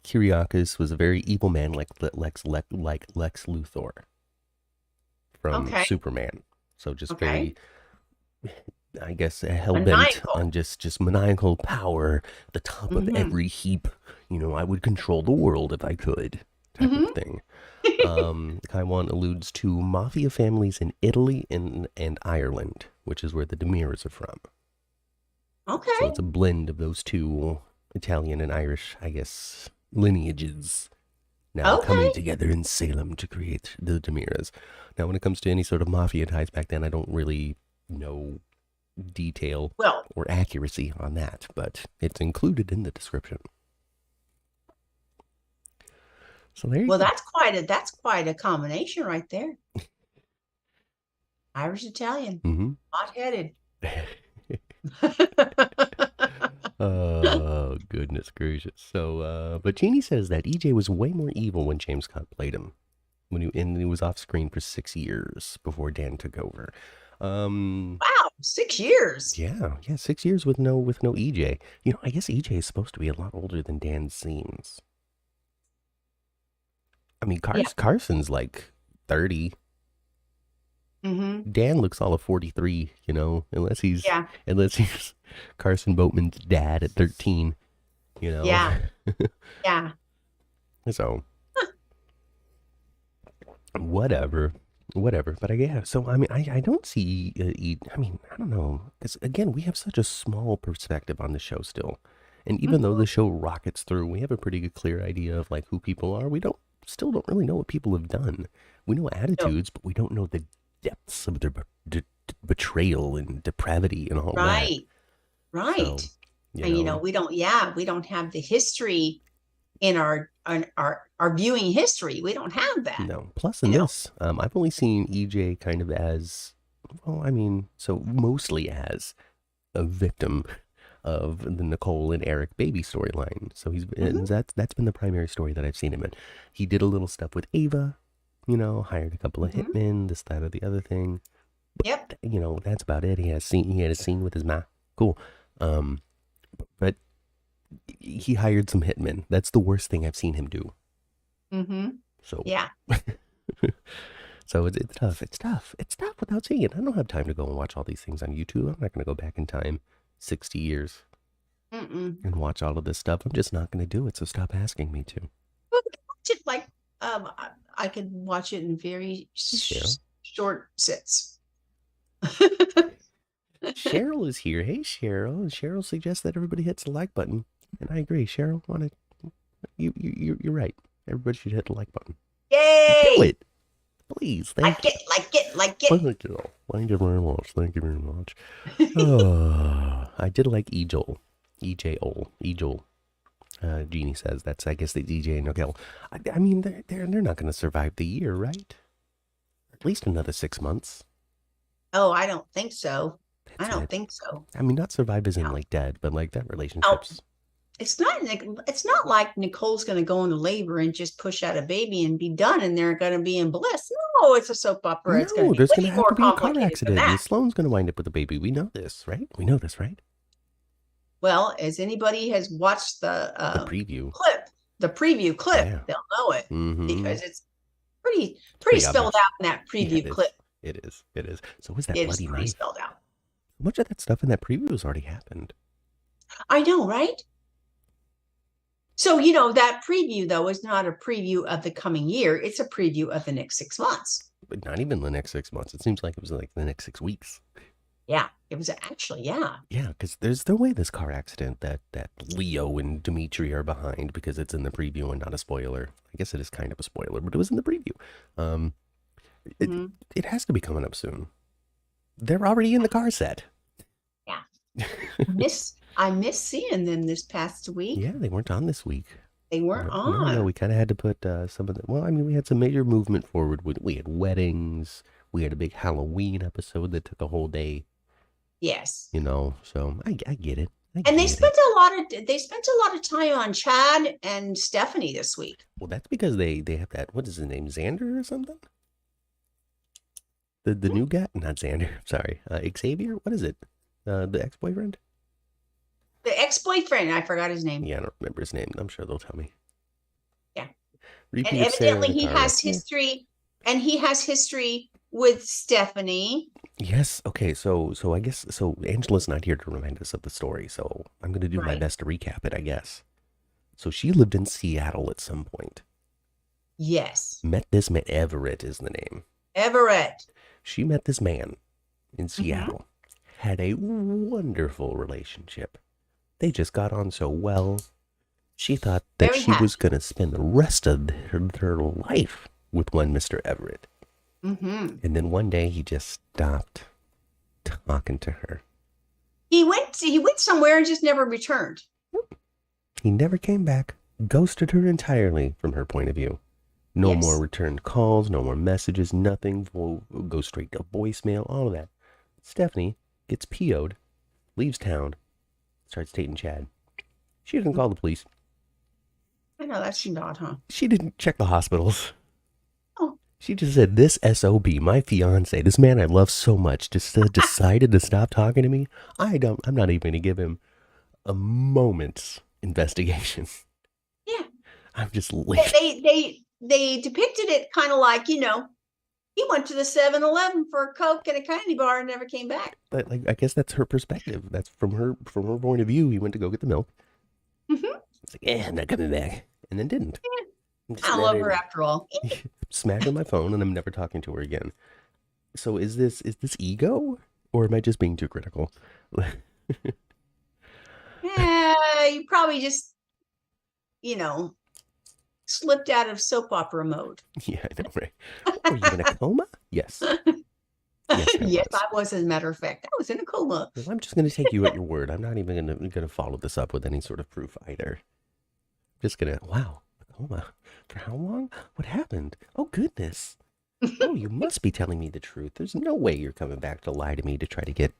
Speaker 1: Kiriakis was a very evil man, like Lex Luthor from
Speaker 2: Okay.
Speaker 1: Superman. So just
Speaker 2: Okay.
Speaker 1: very, I guess, hell bent
Speaker 2: Maniacal.
Speaker 1: on just maniacal power, the top of
Speaker 2: Mm-hmm.
Speaker 1: every heap. I would control the world if I could, type of
Speaker 2: Mm-hmm.
Speaker 1: thing. Kaiwan alludes to mafia families in Italy and Ireland, which is where the Demirs are from. So
Speaker 2: Okay.
Speaker 1: it's a blend of those two Italian and Irish, I guess, lineages now coming
Speaker 2: Okay.
Speaker 1: together in Salem to create the Demiras. Now, when it comes to any sort of mafia ties back then, I don't really know detail
Speaker 2: Well,
Speaker 1: or accuracy on that, but it's included in the description. So there you
Speaker 2: well,
Speaker 1: go.
Speaker 2: that's quite a combination right there. Irish Italian,
Speaker 1: Mm-hmm.
Speaker 2: hot headed.
Speaker 1: Oh, goodness gracious. So, but Jeannie says that EJ was way more evil when James Scott played him. And he was off screen for 6 years before Dan took over.
Speaker 2: Wow, 6 years.
Speaker 1: Yeah, 6 years with no EJ. I guess EJ is supposed to be a lot older than Dan seems. I mean,
Speaker 2: Yeah.
Speaker 1: Carson's like 30.
Speaker 2: Mm-hmm.
Speaker 1: Dan looks all of 43, unless he's
Speaker 2: Yeah.
Speaker 1: Carson Boatman's dad at 13,
Speaker 2: Yeah. Yeah.
Speaker 1: So, whatever. But so I mean, I don't see, I mean, I don't know, because again, we have such a small perspective on the show still. And even though the show rockets through, we have a pretty good, clear idea of like who people are. We still don't really know what people have done. We know
Speaker 2: No.
Speaker 1: attitudes, but we don't know the depths of their betrayal and depravity and all that.
Speaker 2: Right.
Speaker 1: So,
Speaker 2: Right.
Speaker 1: you
Speaker 2: And
Speaker 1: know,
Speaker 2: we don't have the history in our viewing history. We don't have that.
Speaker 1: no. Plus, in
Speaker 2: You know.
Speaker 1: this, I've only seen EJ kind of as, well, I mean, so mostly as a victim of the Nicole and Eric baby storyline. So
Speaker 2: Mhm.
Speaker 1: that's been the primary story that I've seen him in. He did a little stuff with Ava, hired a couple of
Speaker 2: Mhm.
Speaker 1: hitmen, this, that, or the other thing.
Speaker 2: Yep.
Speaker 1: That's about it. He had a scene with his ma. Cool. But he hired some hitmen. That's the worst thing I've seen him do.
Speaker 2: Mm-hmm.
Speaker 1: So,
Speaker 2: Yeah.
Speaker 1: so it's tough. It's tough. It's tough without seeing it. I don't have time to go and watch all these things on YouTube. I'm not going to go back in time 60 years
Speaker 2: Mm-mm.
Speaker 1: and watch all of this stuff. I'm just not going to do it. So stop asking me to.
Speaker 2: Well, we can watch it like I could watch it in very
Speaker 1: Hey, Cheryl.
Speaker 2: short sits.
Speaker 1: Cheryl is here. Hey, Cheryl. And Cheryl suggests that everybody hits the like button. And I agree. Cheryl, you're right. Everybody should hit the like button. Do
Speaker 2: Yay!
Speaker 1: it. Please. Thank you.
Speaker 2: Like it.
Speaker 1: Thank you. Thank you very much. Thank you very much. Oh, I did like Ejol. Ejol. Ejol. Jeannie says that's, I guess, the DJ and Nokel. I mean, they're not going to survive the year, right? At least another 6 months.
Speaker 2: Oh, I don't think so.
Speaker 1: That's
Speaker 2: I don't
Speaker 1: it.
Speaker 2: think so.
Speaker 1: I mean, not survive as in
Speaker 2: No.
Speaker 1: like dead, but like that
Speaker 2: Oh,
Speaker 1: relationship's.
Speaker 2: it's not like Nicole's going to go into labor and just push out a baby and be done, and they're going to be in bliss. No, it's a soap opera. It's going
Speaker 1: No,
Speaker 2: to be
Speaker 1: there's going to
Speaker 2: way
Speaker 1: have to
Speaker 2: more
Speaker 1: be a car
Speaker 2: complicated than
Speaker 1: accident, and
Speaker 2: that.
Speaker 1: Sloane's going to wind up with a baby. We know this, right? We know this, right?
Speaker 2: Well, as anybody has watched
Speaker 1: The preview.
Speaker 2: the preview clip,
Speaker 1: Yeah.
Speaker 2: they'll know it because it's pretty
Speaker 1: pretty
Speaker 2: spelled
Speaker 1: obvious.
Speaker 2: out in that preview
Speaker 1: Yeah,
Speaker 2: clip.
Speaker 1: It is. It is. So was that
Speaker 2: It is
Speaker 1: bloody
Speaker 2: pretty
Speaker 1: knife?
Speaker 2: spelled out.
Speaker 1: Much of that stuff in that preview has already happened.
Speaker 2: I know, right? So, that preview, though, is not a preview of the coming year. It's a preview of the next 6 months.
Speaker 1: But not even the next 6 months. It seems like it was like the next 6 weeks.
Speaker 2: Yeah, it was actually, yeah.
Speaker 1: Yeah, because there's the way this car accident that Leo and Dimitri are behind because it's in the preview and not a spoiler. I guess it is kind of a spoiler, but it was in the preview. It has to be coming up soon. They're already in the car set.
Speaker 2: Yeah. I miss seeing them this past week.
Speaker 1: Yeah, they weren't on this week.
Speaker 2: They weren't on.
Speaker 1: No, we kind of had to put some of the. Well, I mean, we had some major movement forward. We had weddings. We had a big Halloween episode that took a whole day.
Speaker 2: Yes.
Speaker 1: So I get it.
Speaker 2: They spent a lot of time on Chad and Stephanie this week.
Speaker 1: Well, that's because they have that. What is his name? Xander or something? The new guy? Not Xander. Sorry, Xavier. What is it? The ex-boyfriend.
Speaker 2: The ex-boyfriend, I forgot his name.
Speaker 1: Yeah, I don't remember his name. I'm sure they'll tell me.
Speaker 2: Yeah.
Speaker 1: Repeat
Speaker 2: and evidently he has history, and he has history with Stephanie.
Speaker 1: Yes. Okay. So I guess Angela's not here to remind us of the story. So I'm going to do my best to recap it, I guess. So she lived in Seattle at some point.
Speaker 2: Yes.
Speaker 1: Met this man. Everett is the name.
Speaker 2: Everett.
Speaker 1: She met this man in Seattle. Had a wonderful relationship. They just got on so well. She thought that she was going to spend the rest of her life with one Mr. Everett. And then one day he just stopped talking to her.
Speaker 2: He went somewhere and just never returned.
Speaker 1: He never came back. Ghosted her entirely from her point of view. No more returned calls, no more messages, nothing. We'll go straight to voicemail, all of that. Stephanie gets PO'd, leaves town, starts dating Chad. She doesn't call the police.
Speaker 2: I know, that seemed odd, huh?
Speaker 1: She didn't check the hospitals.
Speaker 2: Oh.
Speaker 1: She just said, this SOB, my fiance, this man I love so much, just decided to stop talking to me. I'm not even going to give him a moment's investigation.
Speaker 2: Yeah.
Speaker 1: I'm just leaving.
Speaker 2: They depicted it kind of like, he went to the 7-Eleven for a Coke and a candy bar and never came back.
Speaker 1: But I guess that's her perspective. That's from her point of view. He went to go get the milk. It's like, I'm not coming back. And then didn't.
Speaker 2: I love her after all.
Speaker 1: Smashing my phone and I'm never talking to her again. So is this ego? Or am I just being too critical?
Speaker 2: Yeah, you probably just, slipped out of soap opera mode.
Speaker 1: Yeah, I know, right? Were you in a coma? Yes.
Speaker 2: Yes, I was, as a matter of fact. I was in a coma.
Speaker 1: Well, I'm just going to take you at your word. I'm not even going to follow this up with any sort of proof either. Just going to, wow, a coma. For how long? What happened? Oh, goodness. Oh, you must be telling me the truth. There's no way you're coming back to lie to me to try to get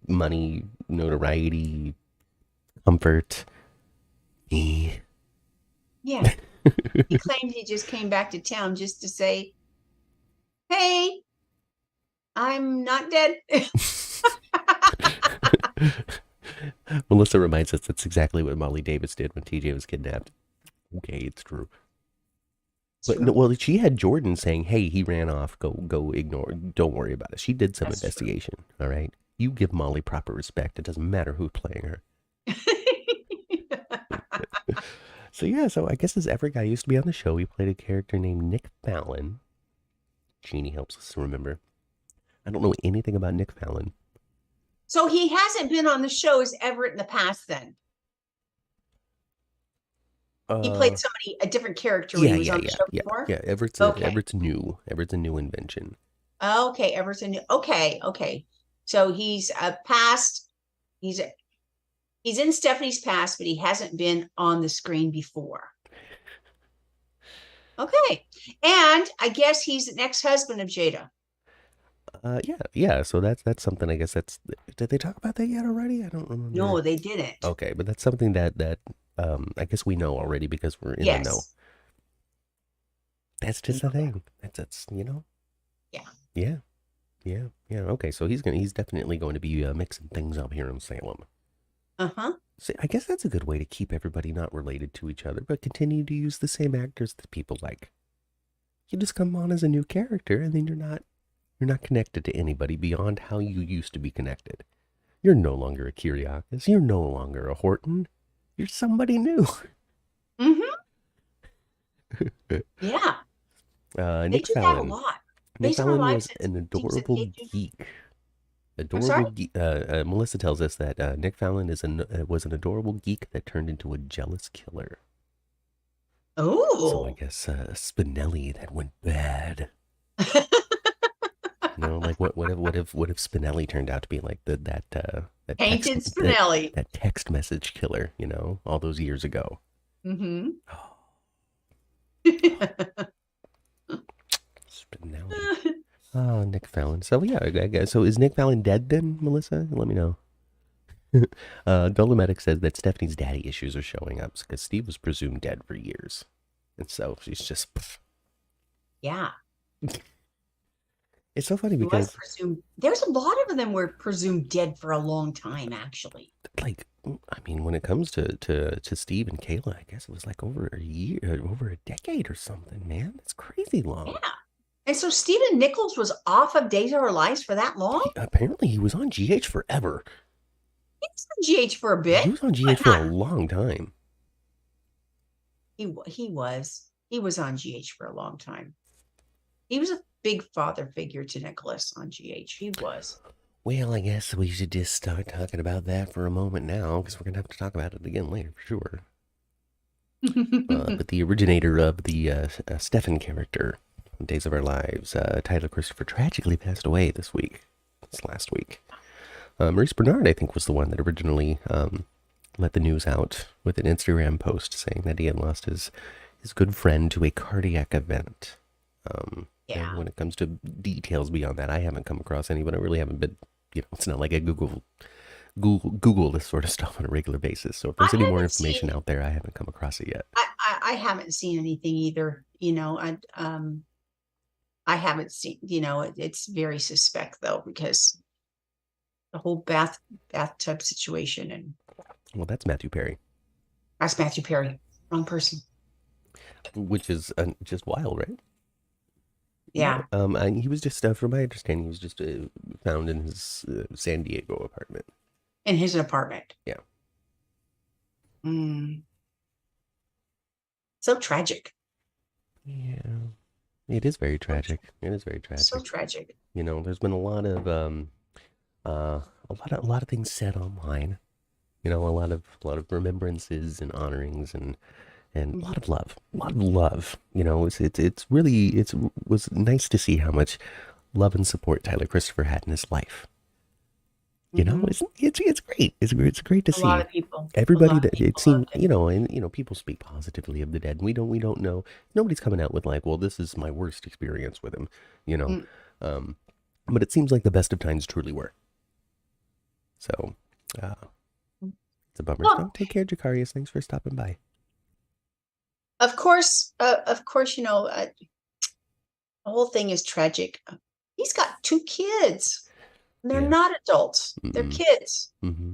Speaker 1: money, notoriety, comfort. Me.
Speaker 2: Yeah. He claimed he just came back to town just to say, hey, I'm not dead.
Speaker 1: Melissa reminds us that's exactly what Molly Davis did when TJ was kidnapped. Okay, it's true.
Speaker 2: It's
Speaker 1: But no,
Speaker 2: true.
Speaker 1: well, she had Jordan saying, "Hey, he ran off. Go, ignore. Don't worry about it." She did some
Speaker 2: That's true.
Speaker 1: investigation. All right, you give Molly proper respect. It doesn't matter who's playing her. So yeah, so I guess this Everett guy used to be on the show. He played a character named Nick Fallon. Jeannie helps us to remember. I don't know anything about Nick Fallon.
Speaker 2: So he hasn't been on the shows ever in the past then. He played
Speaker 1: Uh,
Speaker 2: somebody, a different character when
Speaker 1: yeah,
Speaker 2: he was
Speaker 1: yeah,
Speaker 2: on the
Speaker 1: yeah,
Speaker 2: show
Speaker 1: yeah,
Speaker 2: before.
Speaker 1: yeah.
Speaker 2: Okay.
Speaker 1: Everett's new. Everett's a new invention.
Speaker 2: Okay, Everton. Okay, okay. So he's a past. He's he's in Stephanie's past, but he hasn't been on the screen before. Okay, and I guess he's an ex-husband of Jada.
Speaker 1: Yeah, yeah. So that's something. I guess that's. Did they talk about that yet already? I don't remember.
Speaker 2: No, they didn't.
Speaker 1: Okay, but that's something that I guess we know already because we're in the know.
Speaker 2: Yes,
Speaker 1: That's
Speaker 2: we
Speaker 1: just the
Speaker 2: know that.
Speaker 1: thing. That's
Speaker 2: Yeah.
Speaker 1: yeah, yeah, yeah. Okay, so he's definitely going to be mixing things up here in Salem.
Speaker 2: Uh-huh.
Speaker 1: So I guess that's a good way to keep everybody not related to each other, but continue to use the same actors that people like. You just come on as a new character, and then you're not connected to anybody beyond how you used to be connected. You're no longer a Kyriakis. You're no longer a Horton. You're somebody new.
Speaker 2: Mm-hmm. Yeah. They
Speaker 1: Nick
Speaker 2: do that a
Speaker 1: Fallon.
Speaker 2: lot.
Speaker 1: Nick
Speaker 2: Days of Our
Speaker 1: Fallon
Speaker 2: Lives,
Speaker 1: was
Speaker 2: it
Speaker 1: an
Speaker 2: seems that
Speaker 1: adorable
Speaker 2: they do.
Speaker 1: geek.
Speaker 2: I'm sorry?
Speaker 1: Melissa tells us that Nick Fallon was an adorable geek that turned into a jealous killer. So I
Speaker 2: Oh.
Speaker 1: guess Spinelli that went bad. Like what if Spinelli turned out to be like that text
Speaker 2: Painted Spinelli.
Speaker 1: that text message killer? All those years ago.
Speaker 2: Mm-hmm.
Speaker 1: Spinelli. Oh, Nick Fallon. So yeah, I guess. So is Nick Fallon dead then, Melissa? Let me know. Dolomedic says that Stephanie's daddy issues are showing up because Steve was presumed dead for years. And so she's just. Pff.
Speaker 2: Yeah.
Speaker 1: It's so funny
Speaker 2: He was
Speaker 1: because,
Speaker 2: presumed. There's a lot of them were presumed dead for a long time, actually.
Speaker 1: like, I mean, when it comes to Steve and Kayla, I guess it was like over a year, over a decade or something, man. That's crazy
Speaker 2: Yeah.
Speaker 1: long.
Speaker 2: And so Stephen Nichols was off of Days of Our Lives for that long?
Speaker 1: Apparently, he was on GH forever.
Speaker 2: He was on GH for a
Speaker 1: He
Speaker 2: bit,
Speaker 1: was on GH
Speaker 2: but
Speaker 1: for a
Speaker 2: not.
Speaker 1: long time.
Speaker 2: He was on GH for a long time. He was a big father figure to Nicholas on GH. He was.
Speaker 1: Well, I guess we should just start talking about that for a moment now, because we're going to have to talk about it again later for sure. But the originator of the Stefan character in Days of Our Lives, Tyler Christopher, tragically passed away this last week. Maurice Bernard, I think, was the one that originally let the news out with an Instagram post saying that he had lost his good friend to a cardiac event.
Speaker 2: Yeah.
Speaker 1: And when it comes to details beyond that, I haven't come across any, but I really haven't been, it's not like I Google this sort of stuff on a regular basis. So if
Speaker 2: I
Speaker 1: there's any more
Speaker 2: haven't
Speaker 1: information
Speaker 2: seen
Speaker 1: out there, I haven't come across it yet.
Speaker 2: I haven't seen anything either. I haven't seen, it's very suspect though, because the whole bathtub situation, and
Speaker 1: Well, that's Matthew Perry,
Speaker 2: that's Matthew Perry. Wrong person.
Speaker 1: which is just wild, right? Yeah.
Speaker 2: Yeah.
Speaker 1: He was just, from my understanding, he was just found in his San Diego apartment.
Speaker 2: In his apartment.
Speaker 1: Yeah.
Speaker 2: Mm. So tragic.
Speaker 1: Yeah. It is very tragic. It is very tragic.
Speaker 2: So tragic.
Speaker 1: There's been a lot of a lot of things said online. A lot of remembrances and honorings and a lot of love. A lot of love. It's really was nice to see how much love and support Tyler Christopher had in his life. It's great. It's great to see.
Speaker 2: A lot of people.
Speaker 1: Everybody that it seemed,
Speaker 2: loved it.
Speaker 1: and people speak positively of the dead. We don't know. Nobody's coming out with like, well, this is my worst experience with him, you know.
Speaker 2: Mm.
Speaker 1: But it seems like the best of times truly were. So, it's a bummer.
Speaker 2: Well,
Speaker 1: So take care, Jakarius. Thanks for stopping by.
Speaker 2: of course, the whole thing is tragic. He's got 2 kids. They're
Speaker 1: Yeah.
Speaker 2: not adults. They're
Speaker 1: Mm-mm.
Speaker 2: kids.
Speaker 1: Mm-hmm.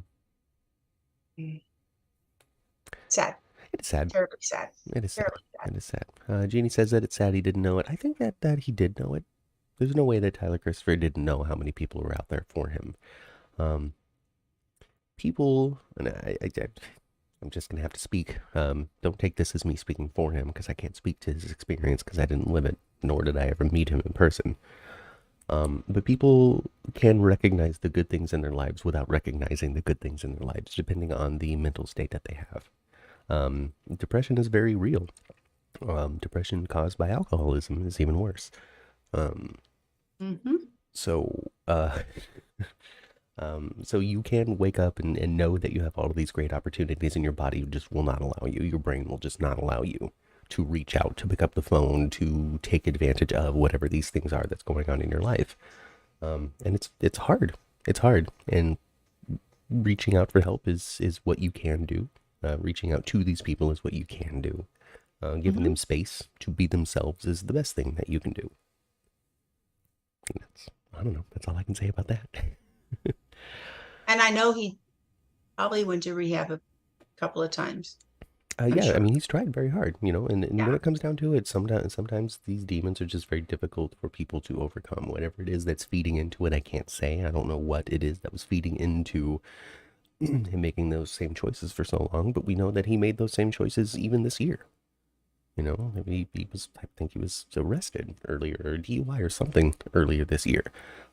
Speaker 2: Sad.
Speaker 1: It is sad.
Speaker 2: Terribly sad.
Speaker 1: It is sad.
Speaker 2: Terribly sad.
Speaker 1: It is sad. Jeannie says that it's sad he didn't know it. I think that he did know it. There's no way that Tyler Christopher didn't know how many people were out there for him. Um, People, and I'm just going to have to speak. Don't take this as me speaking for him, because I can't speak to his experience because I didn't live it, nor did I ever meet him in person. But people can recognize the good things in their lives without recognizing the good things in their lives, depending on the mental state that they have. Depression is very real. Depression caused by alcoholism is even worse.
Speaker 2: Mm-hmm.
Speaker 1: So, so you can wake up and know that you have all of these great opportunities, and your body just will not allow you. Your brain will just not allow you to reach out, to pick up the phone, to take advantage of whatever these things are that's going on in your life. And it's hard. It's hard. And reaching out for help is what you can do. Reaching out to these people is what you can do. Giving them space to be themselves is the best thing that you can do. And I don't know. That's all I can say about that.
Speaker 2: And I know he probably went to rehab a couple of times.
Speaker 1: Yeah,
Speaker 2: sure.
Speaker 1: I mean, he's tried very hard, and
Speaker 2: Yeah.
Speaker 1: when it comes down to it, sometimes these demons are just very difficult for people to overcome. Whatever it is that's feeding into it, I can't say. I don't know what it is that was feeding into him making those same choices for so long, but we know that he made those same choices even this year. He was, I think he was arrested earlier, or DUI or something earlier this year.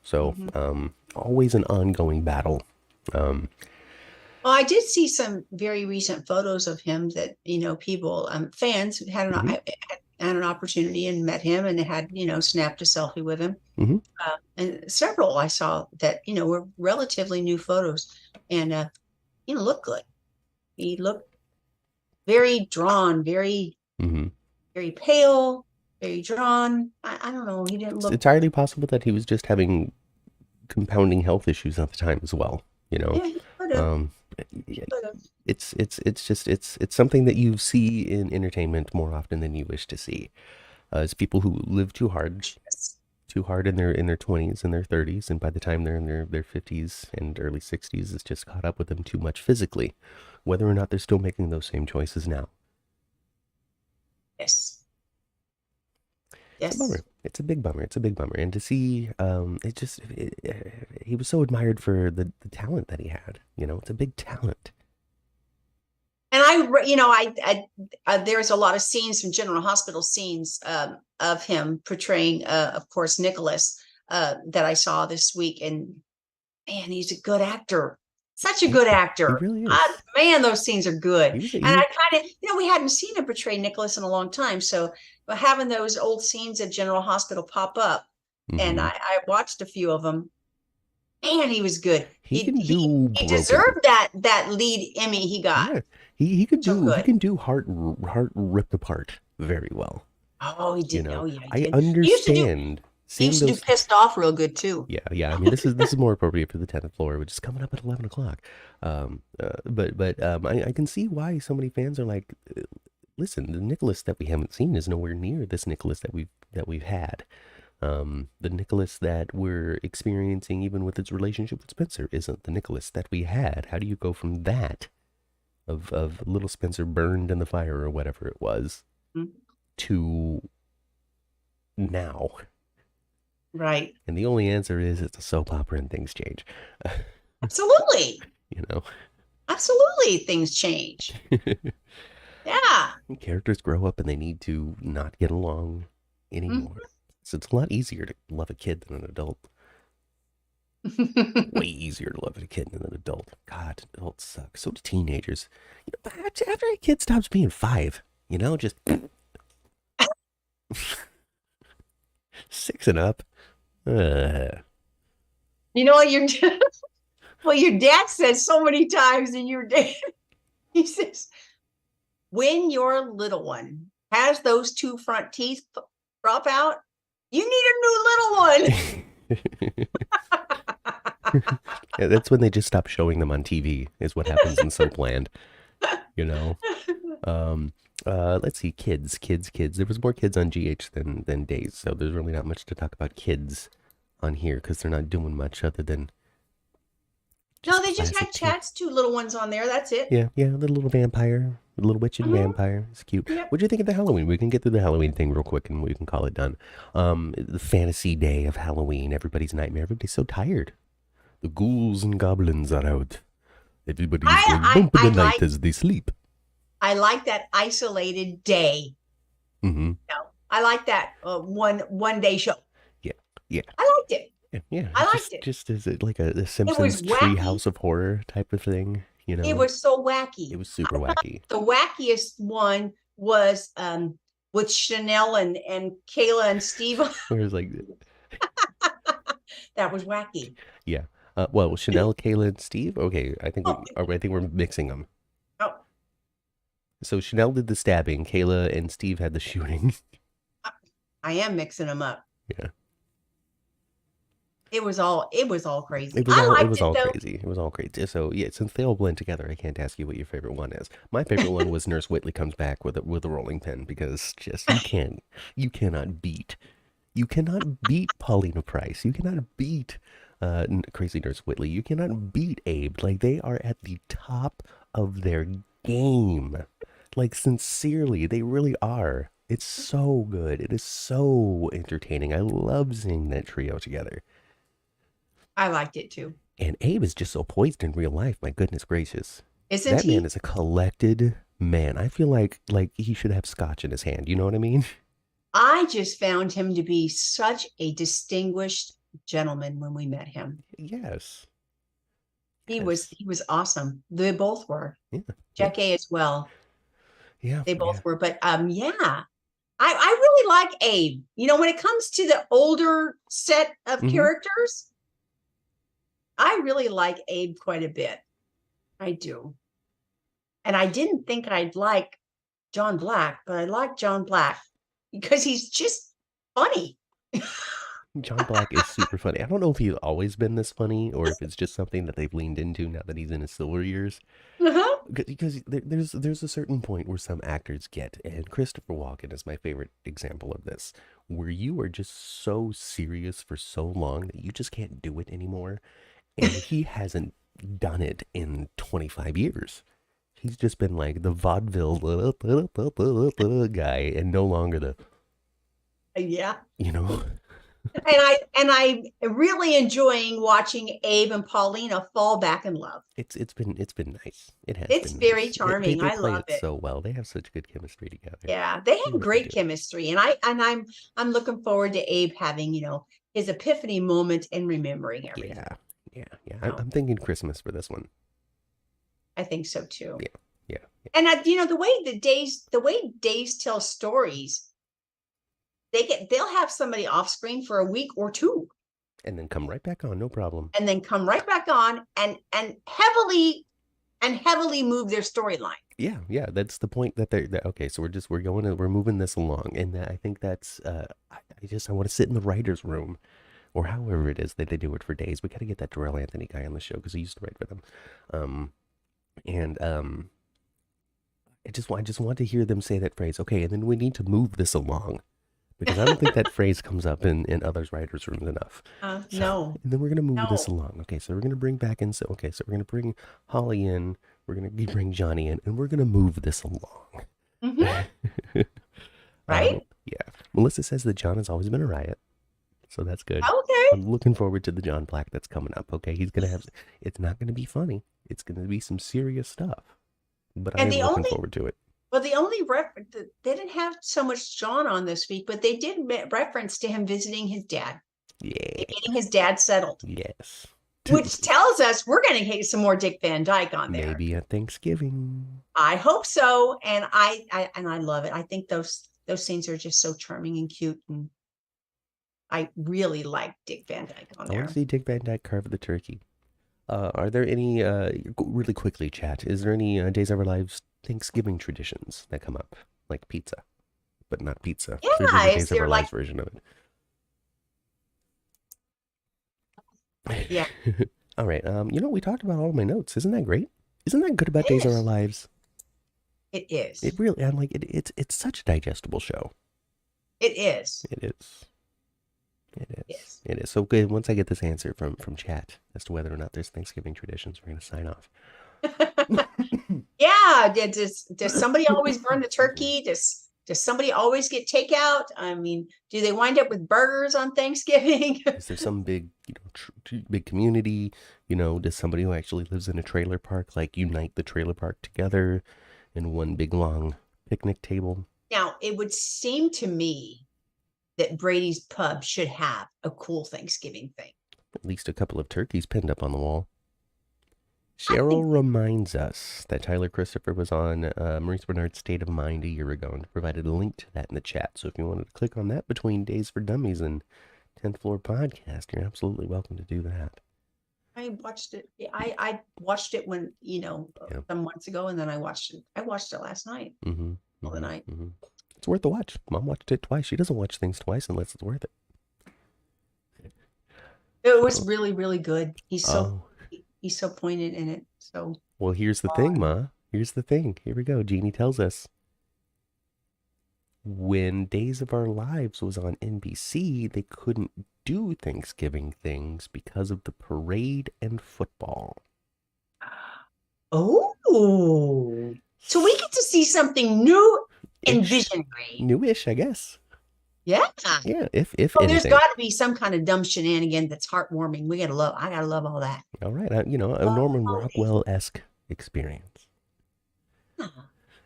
Speaker 1: So, always an ongoing battle.
Speaker 2: Well, I did see some very recent photos of him that, people, fans had an opportunity and met him and had, snapped a selfie with him. And several I saw that, were relatively new photos and, looked good. He looked very drawn, very, very pale, very drawn. I don't know. He didn't
Speaker 1: It's
Speaker 2: look.
Speaker 1: entirely possible that he was just having compounding health issues at the time as well.
Speaker 2: Yeah, he could have.
Speaker 1: It's something that you see in entertainment more often than you wish to see. It's people who live too hard in their 20s and their 30s, and by the time they're in their 50s and early 60s, it's just caught up with them too much physically, whether or not they're still making those same choices now.
Speaker 2: Yes.
Speaker 1: It's a bummer. It's a big bummer. It's a big bummer. And to see, he was so admired for the talent that he had. It's a big talent.
Speaker 2: And there's a lot of scenes from General Hospital scenes of him portraying, of course, Nicholas that I saw this week. And man, he's a good actor. Such a good actor.
Speaker 1: He really is.
Speaker 2: Man, those scenes are good.
Speaker 1: And
Speaker 2: I kind of, we hadn't seen him portray Nicholas in a long time. So having those old scenes at General Hospital pop up, and I watched a few of them. Man, he was good. He deserved that lead Emmy he got.
Speaker 1: Yeah. He can do heart ripped apart very well.
Speaker 2: Oh, he did. Oh, yeah,
Speaker 1: I understand.
Speaker 2: He used to do Pissed Off real good too.
Speaker 1: Yeah. I mean, this is more appropriate for the 10th floor, which is coming up at 11 o'clock. But I can see why so many fans are like, listen, the Nicholas that we haven't seen is nowhere near this Nicholas that we've had. The Nicholas that we're experiencing, even with its relationship with Spencer, isn't the Nicholas that we had. How do you go from that, of little Spencer burned in the fire or whatever it was, to now?
Speaker 2: Right.
Speaker 1: And the only answer is it's a soap opera and things change.
Speaker 2: Absolutely.
Speaker 1: Absolutely,
Speaker 2: things change. Yeah.
Speaker 1: Characters grow up and they need to not get along anymore. So it's a lot easier to love a kid than an adult. Way easier to love a kid than an adult. God, adults suck. So do teenagers. After a kid stops being 5, just 6 and up.
Speaker 2: What your dad says so many times, and he says, when your little one has those 2 front teeth drop out, you need a new little one.
Speaker 1: Yeah, that's when they just stop showing them on TV, is what happens in Soapland. Let's see, kids. There was more kids on GH than days, so there's really not much to talk about kids on here because they're not doing much other than.
Speaker 2: No, they just had Chad's 2 little ones on there. That's it.
Speaker 1: Yeah, the little vampire. Little Witch and
Speaker 2: Hmm.
Speaker 1: Vampire. It's cute.
Speaker 2: Yep.
Speaker 1: What'd you think of the Halloween? We can get through the Halloween thing real quick and we can call it done. The fantasy day of Halloween, everybody's nightmare. Everybody's so tired. The ghouls and goblins are out. Everybody's going
Speaker 2: I,
Speaker 1: bump in
Speaker 2: I,
Speaker 1: the
Speaker 2: I
Speaker 1: night
Speaker 2: like
Speaker 1: as they sleep.
Speaker 2: I like that isolated day.
Speaker 1: Mm-hmm.
Speaker 2: No, I like that one day show.
Speaker 1: Yeah, yeah,
Speaker 2: I liked it.
Speaker 1: yeah.
Speaker 2: I liked
Speaker 1: Just,
Speaker 2: it.
Speaker 1: just is it like a
Speaker 2: It was
Speaker 1: Simpsons
Speaker 2: wacky.
Speaker 1: Treehouse of Horror type of thing? You
Speaker 2: It
Speaker 1: know,
Speaker 2: was so
Speaker 1: it
Speaker 2: wacky.
Speaker 1: was super wacky.
Speaker 2: The wackiest one was with Chanel and Kayla and Steve.
Speaker 1: Where it's like,
Speaker 2: That was wacky.
Speaker 1: yeah. Well, Chanel, Kayla, and Steve. Okay,
Speaker 2: Oh,
Speaker 1: I think we're mixing them.
Speaker 2: oh,
Speaker 1: So Chanel did the stabbing, Kayla and Steve had the shooting.
Speaker 2: I am mixing them up.
Speaker 1: Yeah.
Speaker 2: It was all crazy.
Speaker 1: It was
Speaker 2: I
Speaker 1: all
Speaker 2: liked it though.
Speaker 1: crazy. It was all crazy. So yeah, since they all blend together, I can't ask you what your favorite one is. My favorite one was Nurse Whitley comes back with a rolling pin because just you cannot beat Paulina Price. You cannot beat Crazy Nurse Whitley. You cannot beat Abe. Like they are at the top of their game. Like sincerely, they really are. It's so good. It is so entertaining. I love seeing that trio together.
Speaker 2: I liked it too.
Speaker 1: And Abe is just so poised in real life. My goodness gracious.
Speaker 2: Isn't
Speaker 1: That man
Speaker 2: he?
Speaker 1: is a collected man. I feel like he should have scotch in his hand. You know what I mean?
Speaker 2: I just found him to be such a distinguished gentleman when we met him.
Speaker 1: Yes.
Speaker 2: He was
Speaker 1: Yes.
Speaker 2: he was awesome. They both were.
Speaker 1: Yeah. Yeah.
Speaker 2: Jack A as well.
Speaker 1: Yeah.
Speaker 2: They
Speaker 1: Yeah.
Speaker 2: both were. But yeah. I really like Abe. When it comes to the older set of
Speaker 1: Hmm.
Speaker 2: characters, I really like Abe quite a bit. I do. And I didn't think I'd like John Black, but I like John Black because he's just funny.
Speaker 1: John Black is super funny. I don't know if he's always been this funny or if it's just something that they've leaned into now that he's in his silver years.
Speaker 2: Uh-huh.
Speaker 1: Because there's a certain point where some actors get, and Christopher Walken is my favorite example of this, where you are just so serious for so long that you just can't do it anymore. And he hasn't done it in 25 years. He's just been like the vaudeville guy and no longer the,
Speaker 2: Yeah.
Speaker 1: you know.
Speaker 2: And I really enjoying watching Abe and Paulina fall back in love.
Speaker 1: It's been nice. It has
Speaker 2: It's
Speaker 1: been
Speaker 2: very
Speaker 1: nice.
Speaker 2: charming.
Speaker 1: They
Speaker 2: I
Speaker 1: play
Speaker 2: love
Speaker 1: it
Speaker 2: it.
Speaker 1: so well. They have such good chemistry together.
Speaker 2: Yeah, they
Speaker 1: They
Speaker 2: have
Speaker 1: really
Speaker 2: great
Speaker 1: do.
Speaker 2: chemistry, and I'm looking forward to Abe having his epiphany moment and remembering everything.
Speaker 1: Yeah, yeah, yeah.
Speaker 2: Oh,
Speaker 1: I'm thinking Christmas for this one.
Speaker 2: I think so too.
Speaker 1: Yeah, yeah, yeah.
Speaker 2: And the way days tell stories, they'll have somebody off screen for a week or two,
Speaker 1: And then come right back on, no problem.
Speaker 2: and then come right back on and heavily move their storyline.
Speaker 1: Yeah, yeah. That's the point okay. So we're moving this along, and I think that's I want to sit in the writers' room or however it is that they do it for days. We got to get that Darrell Anthony guy on the show because he used to write with him. And I just want to hear them say that phrase. Okay, and then we need to move this along because I don't think that phrase comes up in others writers' rooms enough. So,
Speaker 2: No,
Speaker 1: and then we're gonna move this
Speaker 2: no.
Speaker 1: along. Okay, so we're gonna bring back in. So we're gonna bring Holly in. We're gonna bring Johnny in, and we're gonna move this along.
Speaker 2: Hmm. Right?
Speaker 1: Yeah. Melissa says that John has always been a riot, so that's good.
Speaker 2: Okay.
Speaker 1: I'm looking forward to the John Black that's coming up. Okay, he's gonna have. It's not gonna be funny. It's gonna be some serious stuff, but I
Speaker 2: And
Speaker 1: am
Speaker 2: the
Speaker 1: looking
Speaker 2: only
Speaker 1: forward to it.
Speaker 2: Well, the only they didn't have so much John on this week, but they did reference to him visiting his dad
Speaker 1: Yeah.
Speaker 2: and getting his dad settled,
Speaker 1: Yes.
Speaker 2: which tells us we're going to get some more Dick Van Dyke on there.
Speaker 1: Maybe at Thanksgiving.
Speaker 2: I hope so, and I love it. I think those scenes are just so charming and cute, and I really like Dick Van Dyke on
Speaker 1: I want
Speaker 2: there.
Speaker 1: to see Dick Van Dyke carve the turkey. Are there any, really quickly, chat, is there any Days of Our Lives Thanksgiving traditions that come up? Like pizza, but not pizza. There's
Speaker 2: Yeah,
Speaker 1: a
Speaker 2: is
Speaker 1: Days of
Speaker 2: there
Speaker 1: Our
Speaker 2: like
Speaker 1: Lives version of
Speaker 2: yeah,
Speaker 1: it. All right. We talked about all of my notes. Isn't that great? Isn't that good about
Speaker 2: it
Speaker 1: Days of Our
Speaker 2: is.
Speaker 1: Lives?
Speaker 2: It is.
Speaker 1: It really, I'm like, it's such a digestible show.
Speaker 2: It is.
Speaker 1: It is. It is.
Speaker 2: Yes.
Speaker 1: It is. So good. Once I get this answer from chat as to whether or not there's Thanksgiving traditions, we're going to sign off.
Speaker 2: Yeah. Does somebody always burn the turkey? Does somebody always get takeout? I mean, do they wind up with burgers on Thanksgiving?
Speaker 1: Is there some big, big community? Does somebody who actually lives in a trailer park like unite the trailer park together in one big long picnic table?
Speaker 2: Now, it would seem to me that Brady's Pub should have a cool Thanksgiving thing.
Speaker 1: At least a couple of turkeys pinned up on the wall.
Speaker 2: I think,
Speaker 1: Cheryl reminds us that Tyler Christopher was on Maurice Bernard's State of Mind a year ago and provided a link to that in the chat. So if you wanted to click on that between Days for Dummies and 10th Floor Podcast, you're absolutely welcome to do that.
Speaker 2: I watched it. I watched it when, some months ago, and then I watched it. I watched it last night. All the night.
Speaker 1: It's worth the watch. Mom watched it twice. She doesn't watch things twice unless it's worth it.
Speaker 2: It was really, really good. He's so poignant in it. So
Speaker 1: well, here's the thing, Ma. Here's the thing. Here we go. Jeannie tells us. When Days of Our Lives was on NBC, they couldn't do Thanksgiving things because of the parade and football.
Speaker 2: Oh, so we get to see something new and visionary.
Speaker 1: Newish, I guess.
Speaker 2: Yeah.
Speaker 1: Yeah, if
Speaker 2: well, there's got to be some kind of dumb shenanigan that's heartwarming. I gotta love all that.
Speaker 1: All right, a Norman Rockwell-esque experience.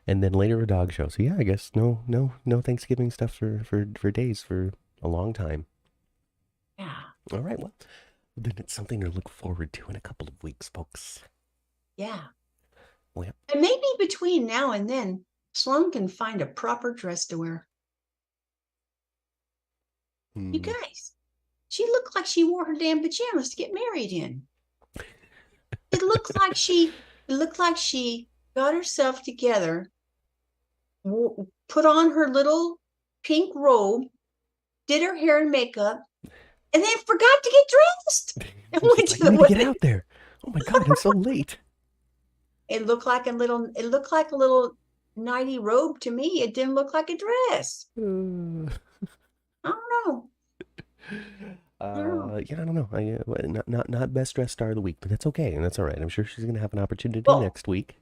Speaker 1: And then later a dog show. So yeah, I guess no Thanksgiving stuff for Days for a long time.
Speaker 2: Yeah.
Speaker 1: All right, well, then it's something to look forward to in a couple of weeks, folks.
Speaker 2: Yeah.
Speaker 1: Well, yeah.
Speaker 2: And maybe between now and then, Sloan can find a proper dress to wear. You guys, she looked like she wore her damn pajamas to get married in. It looked like she got herself together, put on her little pink robe, did her hair and makeup, and then forgot to get dressed. And went to the wedding.
Speaker 1: Get out there! Oh my God, I'm so late.
Speaker 2: It looked like a little nighty robe to me. It didn't look like a dress. I don't know.
Speaker 1: I don't know. Not best dressed star of the week, but that's okay, and that's all right. I'm sure she's gonna have an opportunity next week.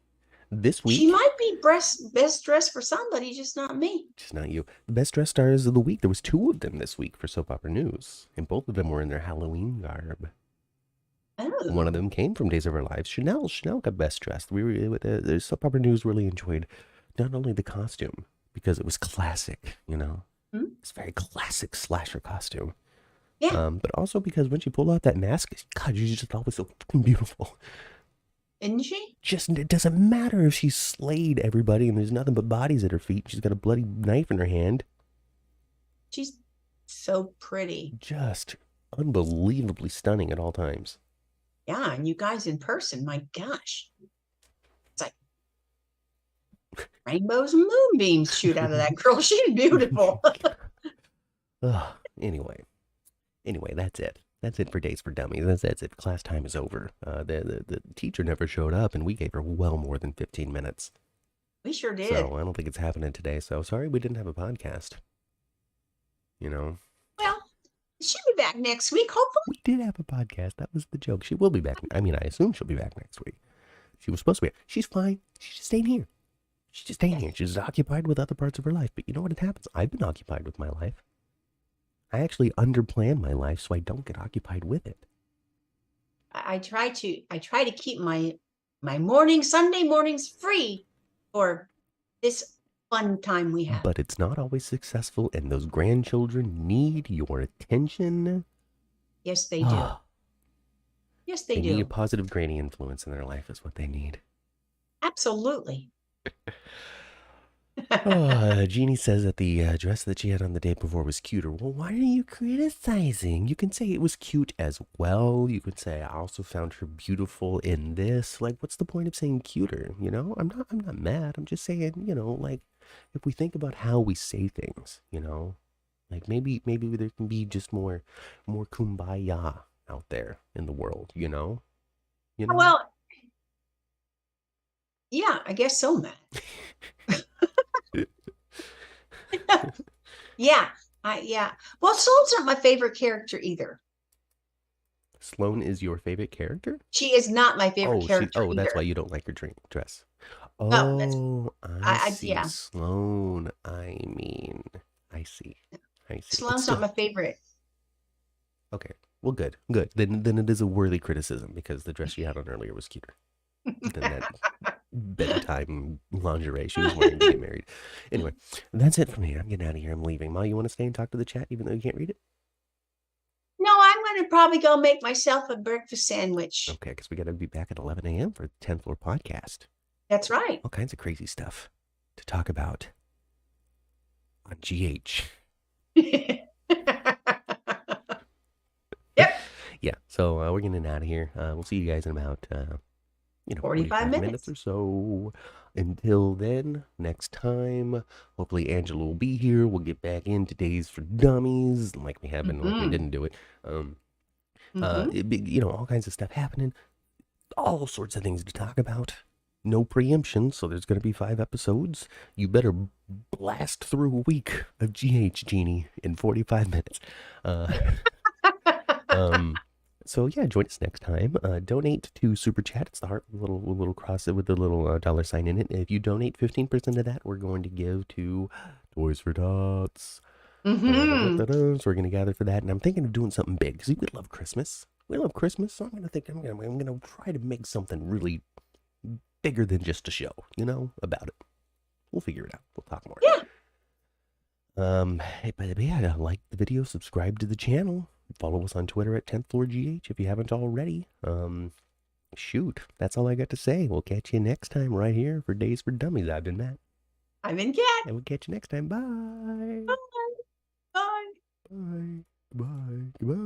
Speaker 1: This week,
Speaker 2: she might be best dressed for somebody, just not me.
Speaker 1: Just not you. The best dressed stars of the week. There was 2 of them this week for Soap Opera News, and both of them were in their Halloween garb.
Speaker 2: Oh.
Speaker 1: One of them came from Days of Our Lives. Chanel got best dressed. The Soap Opera News really enjoyed not only the costume because it was classic, it's very classic slasher costume.
Speaker 2: Yeah.
Speaker 1: But also because when she pulled out that mask, God, she's just always so fucking beautiful.
Speaker 2: Isn't she?
Speaker 1: It doesn't matter if she slayed everybody and there's nothing but bodies at her feet. She's got a bloody knife in her hand.
Speaker 2: She's so pretty.
Speaker 1: Just unbelievably stunning at all times.
Speaker 2: Yeah, and you guys in person, my gosh. It's like rainbows and moonbeams shoot out of that girl. She's beautiful.
Speaker 1: Anyway, that's it. That's it for Days for Dummies. That's it. Class time is over. The teacher never showed up, and we gave her well more than 15 minutes.
Speaker 2: We sure did.
Speaker 1: So I don't think it's happening today. So sorry we didn't have a podcast.
Speaker 2: Well, she'll be back next week, hopefully.
Speaker 1: We did have a podcast. That was the joke. She will be back. I mean, I assume she'll be back next week. She was supposed to be. She's fine. She's just staying here. She's occupied with other parts of her life. But you know what happens? I've been occupied with my life. I actually underplan my life so I don't get occupied with it.
Speaker 2: I try to keep my Sunday mornings free for this fun time we have.
Speaker 1: But it's not always successful, and those grandchildren need your attention.
Speaker 2: Yes, they do. Yes, they do.
Speaker 1: They need a positive granny influence in their life is what they need.
Speaker 2: Absolutely.
Speaker 1: Jeannie says that the dress that she had on the day before was cuter. Well, why are you criticizing? You can say it was cute as well. You could say I also found her beautiful in this. Like, what's the point of saying cuter? I'm not mad. I'm just saying, like, if we think about how we say things, like maybe there can be just more kumbaya out there in the world,
Speaker 2: Well, yeah, I guess so, Matt. Yeah. Well, Sloan's not my favorite character either.
Speaker 1: Sloane is your favorite character?
Speaker 2: She is not my favorite
Speaker 1: Oh, she.
Speaker 2: character
Speaker 1: Oh, that's why
Speaker 2: either.
Speaker 1: you don't like her dress.
Speaker 2: Oh, that's
Speaker 1: Oh, I
Speaker 2: I
Speaker 1: see.
Speaker 2: yeah.
Speaker 1: Sloane. I mean, I see. I see. But
Speaker 2: Sloane's not
Speaker 1: still,
Speaker 2: my favorite.
Speaker 1: okay. Well, good, good. Then it is a worthy criticism because the dress she had on earlier was cuter than that bedtime lingerie she was wearing to get married. Anyway, that's it for me. I'm getting out of here. I'm leaving. Ma, you want to stay and talk to the chat even though you can't read it?
Speaker 2: No, I'm going to probably go make myself a breakfast sandwich.
Speaker 1: Okay, because we got to be back at 11 a.m. for the 10th floor podcast.
Speaker 2: That's right.
Speaker 1: All kinds of crazy stuff to talk about on GH.
Speaker 2: Yep.
Speaker 1: Yeah, so we're getting out of here. We'll see you guys in about
Speaker 2: 45
Speaker 1: minutes
Speaker 2: minutes.
Speaker 1: or so. Until then, next time, hopefully Angela will be here. We'll get back into Days for Dummies, like we have been, like we didn't do it. All kinds of stuff happening, all sorts of things to talk about. No preemption, so there's going to be 5 episodes. You better blast through a week of GH, Genie, in 45 minutes. So yeah, join us next time. Donate to Super Chat. It's the heart with a little cross with the little dollar sign in it. If you donate 15% of that, we're going to give to Toys for Tots. So we're going to gather for that, and I'm thinking of doing something big because we love Christmas. We love Christmas, so I'm going to try to make something really bigger than just a show, about it. We'll figure it out. We'll talk more.
Speaker 2: Yeah.
Speaker 1: But yeah, like the video, subscribe to the channel. Follow us on Twitter at 10th Floor GH if you haven't already. Shoot, that's all I got to say. We'll catch you next time right here for Days for Dummies. I've been Matt.
Speaker 2: I've been Kat.
Speaker 1: And we'll catch you next time. Bye.
Speaker 2: Bye. Bye.
Speaker 1: Bye. Bye. Goodbye.